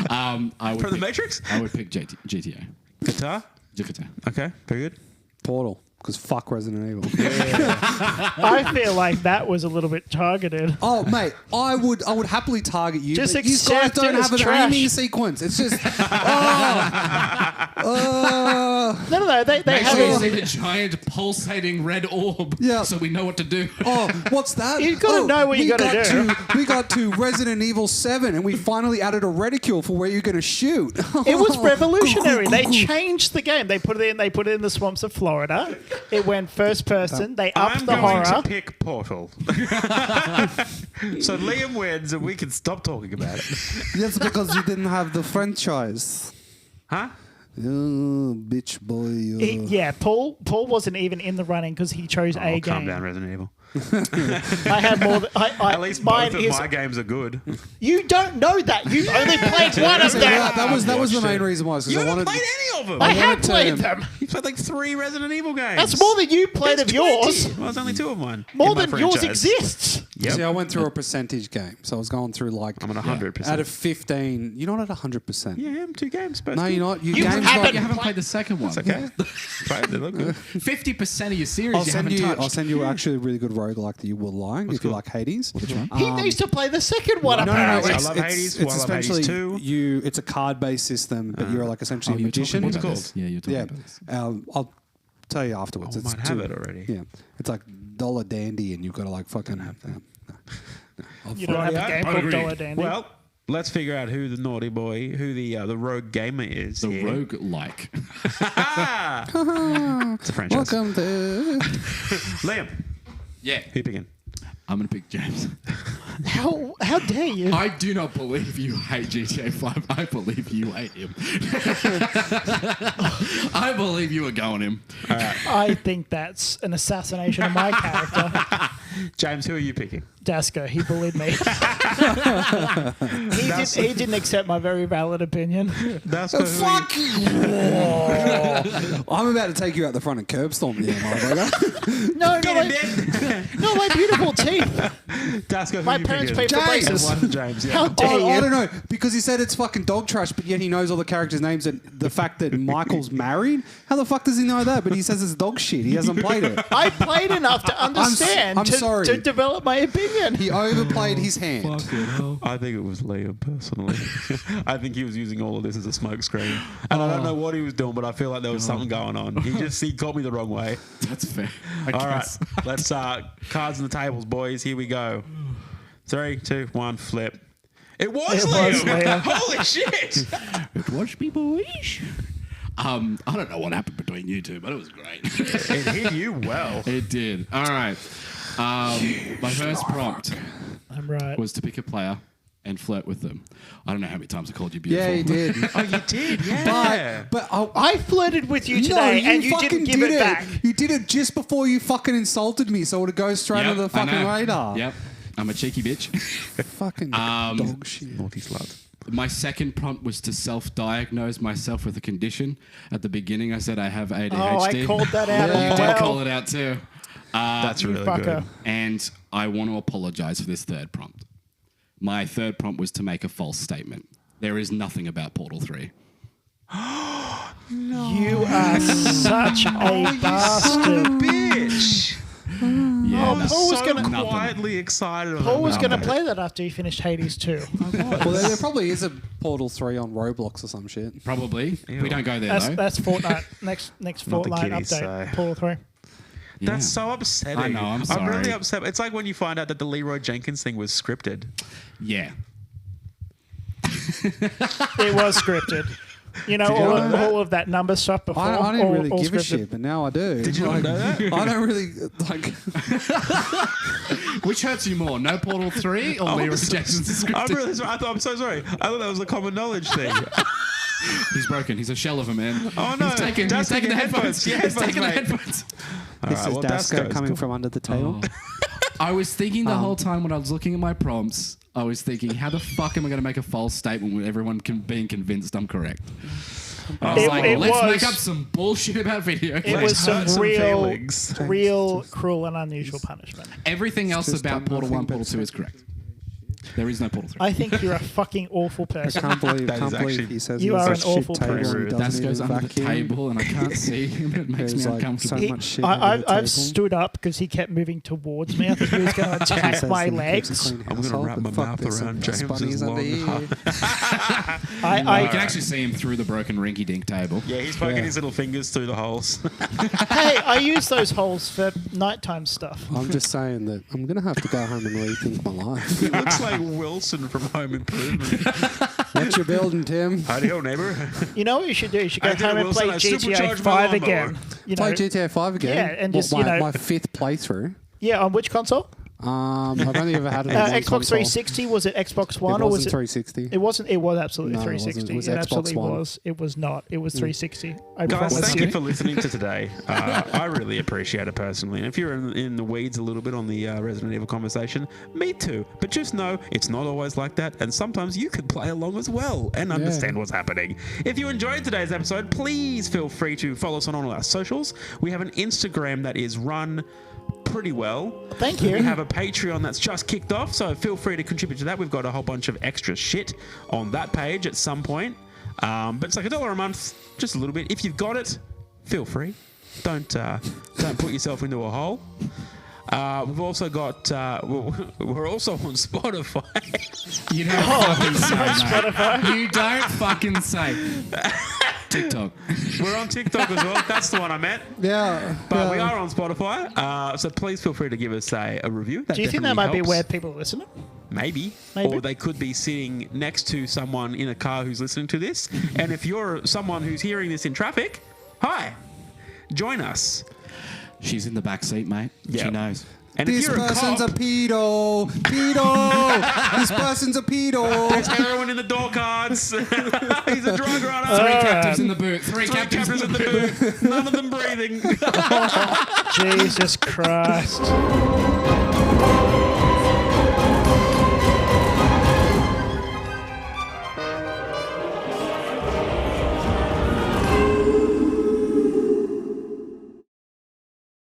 S3: I would
S1: From the
S3: pick,
S1: Matrix?
S3: I would pick GTA.
S1: Guitar?
S3: Jakarta.
S1: Okay, very good.
S2: Portal, because fuck Resident Evil.
S4: I feel like that was a little bit targeted.
S2: Oh, mate, I would happily target you,
S4: Just
S2: but you guys
S4: accept
S2: don't
S4: it as
S2: have an
S4: trash.
S2: aiming sequence. It's just,
S4: No. They
S3: Make
S4: have
S3: sure you
S4: it.
S3: see the giant pulsating red orb
S2: Yeah.
S3: so we know what to do.
S2: Oh, what's that?
S4: You gotta know what you gotta do.
S2: We got to Resident Evil 7 and we finally added a reticule for where you're going to shoot.
S4: It was revolutionary. They changed the game. They put it in the swamps of Florida. It went first person. They upped
S1: I'm
S4: the
S1: going
S4: horror.
S1: to pick Portal. So Liam wins and we can stop talking about it.
S2: Yes, because you didn't have the franchise.
S1: Huh?
S2: Oh, bitch boy.
S4: Yeah, Paul wasn't even in the running because he chose a game.
S1: Calm down, Resident Evil.
S4: I had more than
S1: At least both of my games are good.
S4: You don't know that. You only played one of them.
S2: That was the
S1: watched
S2: main
S1: it.
S2: reason why.
S1: You
S2: I
S1: haven't
S2: wanted.
S1: played any of them.
S4: I have
S2: wanted to-
S4: played them.
S1: You played like 3 Resident Evil games.
S4: That's more than you played
S1: That's
S4: of yours.
S1: 20. Well, it's only 2 of mine.
S4: More
S1: in my
S4: than yours
S1: franchise.
S4: exists.
S1: Yep.
S2: See, I went through a percentage game, so I was going through like
S1: I'm at 100%.
S2: out of 15. You're not at 100%.
S1: Yeah, I'm 2 games.
S2: No, you're not.
S4: You
S2: games
S4: haven't
S2: not-
S3: You haven't played the second one.
S1: It's okay. Right, they look good.
S3: 50% of your series
S2: I'll
S3: you haven't
S2: send you.
S3: touched.
S2: I'll send you actually a really good roguelike that you will like if you like Hades.
S4: He needs to play the second one.
S2: No,
S4: apparently.
S1: I love Hades. Well, I love Hades
S2: essentially
S1: 2.
S2: It's a card-based system, but you're like essentially a
S3: you're talking
S2: magician.
S1: What's it
S3: about
S1: called?
S3: this. Yeah, you're talking
S2: Yeah,
S3: about this.
S2: I'll tell you afterwards.
S1: I
S2: It's
S1: might have it already.
S2: Yeah, it's like dollar dandy, and you've got to like fucking have that.
S4: You don't have a
S1: Rightio.
S4: game
S3: I'd
S4: called
S3: agree.
S4: Dollar Dandy.
S1: Well, let's figure out who the naughty boy, who the rogue gamer is.
S3: The
S1: here.
S3: rogue like.
S1: It's a franchise.
S2: Welcome to.
S1: Liam,
S3: Yeah.
S1: who you picking?
S3: I'm going to pick James.
S4: How dare you?
S3: I do not believe you hate GTA 5. I believe you hate him. I believe you were going him.
S4: I think that's an assassination of my character.
S1: James, who are you picking?
S4: Dasko, he bullied me. he didn't accept my very valid opinion.
S1: That's
S2: Fuck you! I'm about to take you out the front and curb stomp you, motherfucker.
S4: No, my beautiful teeth.
S1: Dasko, who
S4: My
S1: you
S4: parents
S1: picking?
S4: paid for
S2: James.
S4: braces.
S1: One James, yeah.
S4: How dare you?
S2: I don't know because he said it's fucking dog trash, but yet he knows all the characters' names and the fact that Michael's married. How the fuck does he know that? But he says it's dog shit. He hasn't played it.
S4: I played enough to understand
S2: I'm sorry.
S4: to develop my opinion.
S2: He overplayed his hand.
S1: I think it was Liam, personally. I think he was using all of this as a smokescreen. And I don't know what he was doing, but I feel like there was something going on. He caught me the wrong way.
S3: That's fair. I
S1: All right,
S3: guess.
S1: let's cards on the tables, boys. Here we go. 3, 2, 1, flip. It was Liam. Holy shit!
S3: Watch me, boys. I don't know what happened between you two, but it was great.
S1: It hit you well.
S3: It did. All right. My first prompt
S4: I'm right.
S3: was to pick a player and flirt with them. I don't know how many times I called you beautiful.
S2: Yeah, he did.
S1: Oh, you did, yeah.
S2: But
S4: I flirted with you today, and you
S2: fucking
S4: didn't give
S2: did
S4: it back.
S2: You did it just before you fucking insulted me, so it would go straight
S3: Yep,
S2: on the
S3: I
S2: fucking
S3: know.
S2: radar.
S3: Yep. I'm a cheeky bitch.
S2: Fucking dog shit.
S1: Naughty slut.
S3: My second prompt was to self-diagnose myself with a condition. At the beginning, I said I have ADHD.
S4: Oh, I called that out
S3: You
S4: as
S3: did
S4: well.
S3: call it out too.
S1: That's really
S4: fucker.
S1: good.
S3: And I want to apologize for this third prompt. My third prompt was to make a false statement. There is nothing about Portal 3.
S4: You are such a bastard.
S1: Bitch!
S3: Yeah,
S1: I'm
S4: Paul was
S1: so
S4: gonna-
S1: quietly excited.
S4: Paul was going to play that after he finished Hades 2.
S2: Well, there probably is a Portal 3 on Roblox or some shit.
S3: probably. We don't go there though.
S4: That's Fortnite. Next
S1: Not the
S4: Fortnite
S1: kiddies,
S4: update.
S1: so-
S4: Portal 3.
S3: Yeah.
S1: That's so upsetting.
S3: I know, I'm
S1: I'm really
S3: sorry.
S1: upset. It's like when you find out that the Leroy Jenkins thing was scripted.
S3: Yeah.
S4: It was scripted. You know,
S1: Did you not know that?
S4: all of that number stuff before.
S2: I didn't really
S4: all
S2: give a
S4: scripted.
S2: shit, but now I do.
S1: Did you not know that?
S2: I don't really like.
S3: Which hurts you more, no Portal 3 or Leroy Jackson's
S1: I'm
S3: scripted?
S1: really sorry. I'm so sorry. I thought that was a common knowledge thing.
S3: He's broken. He's a shell of a man.
S1: Oh, no.
S3: He's taking
S1: Dad's
S3: the
S1: taking
S3: headphones.
S1: headphones. Yeah,
S3: He's taking the
S1: headphones,
S3: headphones.
S2: This
S1: right,
S2: is
S1: well,
S2: Dasko
S1: Dasko's
S2: coming
S1: cool.
S2: from under the table.
S3: I was thinking the whole time when I was looking at my prompts, I was thinking, how the fuck am I going to make a false statement when everyone being convinced I'm correct? I was like, let's make up some bullshit about video
S4: It
S3: games.
S4: was some
S1: hurt some feelings.
S4: real cruel and unusual punishment.
S3: Everything else
S2: just
S3: about
S2: done
S3: Portal
S2: nothing
S3: 1,
S2: but
S3: Portal 2 is correct. There is no portal 3.
S4: I think you're a fucking awful person.
S2: Can't believe
S1: That is actually-
S2: he says
S4: You
S2: he has
S4: are
S2: a
S4: an
S2: shit
S4: awful
S2: table and
S4: person.
S2: he
S3: That
S2: doesn't
S3: goes
S2: even
S3: under the
S2: vacuum.
S3: table, and I can't see him. It makes
S2: There's
S3: me
S2: like
S3: uncomfortable.
S2: so much shit under the
S4: I've
S2: table.
S4: stood up because he kept moving towards me. I thought he was going to
S2: He
S4: attack
S2: says
S4: my
S2: that he keeps a
S4: legs.
S2: clean
S1: I'm gonna
S2: household,
S1: wrap
S2: but
S1: my
S2: fuck,
S1: mouth
S2: there's some
S1: around
S2: dust
S1: James's
S2: bunnies under
S1: long
S2: here.
S3: You can actually see him through the broken rinky-dink table.
S1: Yeah, he's poking
S2: Yeah.
S1: his little fingers through the holes.
S4: Hey, I use those holes for nighttime stuff.
S2: I'm just saying that I'm going to have to go home and rethink my life.
S1: He looks like Wilson from Home Improvement.
S2: What you building, Tim?
S1: Howdy ho, neighbour.
S4: You know what you should do? You should go
S1: I did
S4: home
S1: it,
S4: and play
S1: Wilson. I
S4: GTA
S1: supercharged my
S4: 5
S1: lawnmower.
S4: again. You know,
S2: Play GTA 5 again?
S4: Yeah, and
S2: What,
S4: just, you know-
S2: my fifth playthrough.
S4: yeah, on which console?
S2: I've only ever had it on one
S4: Xbox
S2: console.
S4: 360? Was it Xbox
S2: It
S4: One or was
S2: wasn't
S4: it?
S2: 360.
S4: It wasn't. It was absolutely
S2: No, it wasn't.
S4: 360.
S2: It was
S4: It
S2: Xbox
S4: absolutely
S2: One.
S4: was. It was not. It was 360. I
S1: Guys,
S4: promise
S1: thank
S4: you.
S1: you for listening to today. I really appreciate it personally. And if you're in the weeds a little bit on the Resident Evil conversation, me too. But just know it's not always like that. And sometimes you can play along as well and understand what's happening. If you enjoyed today's episode, please feel free to follow us on all our socials. We have an Instagram that is run pretty well.
S4: Thank you.
S1: We have a Patreon that's just kicked off, so feel free to contribute to that. We've got a whole bunch of extra shit on that page at some point. But it's like $1 a month, just a little bit. If you've got it, feel free. Don't put yourself into a hole. We've also got. We're also on Spotify.
S3: You don't fucking say, mate.
S4: Spotify.
S3: You don't fucking say. TikTok.
S1: We're on TikTok as well. That's the one I meant.
S2: Yeah.
S1: But we are on Spotify, so please feel free to give us a review.
S4: Do you think that
S1: definitely
S4: might be
S1: helps.
S4: where people are listening?
S1: Maybe.
S4: Maybe.
S1: Or they could be sitting next to someone in a car who's listening to this. And if you're someone who's hearing this in traffic, hi, join us.
S3: She's in the back seat, mate.
S1: Yeah.
S3: She knows.
S1: And if
S2: This
S1: you're a
S2: person's
S1: cop,
S2: a pedo. Pedo. This person's a pedo.
S1: there's heroin in the door cards. He's a drug runner.
S3: Three captives in the boot. Three
S1: Three
S3: captives
S1: captives
S3: in
S1: in
S3: the
S1: the
S3: boot.
S1: booth. None of them breathing.
S4: Jesus Christ.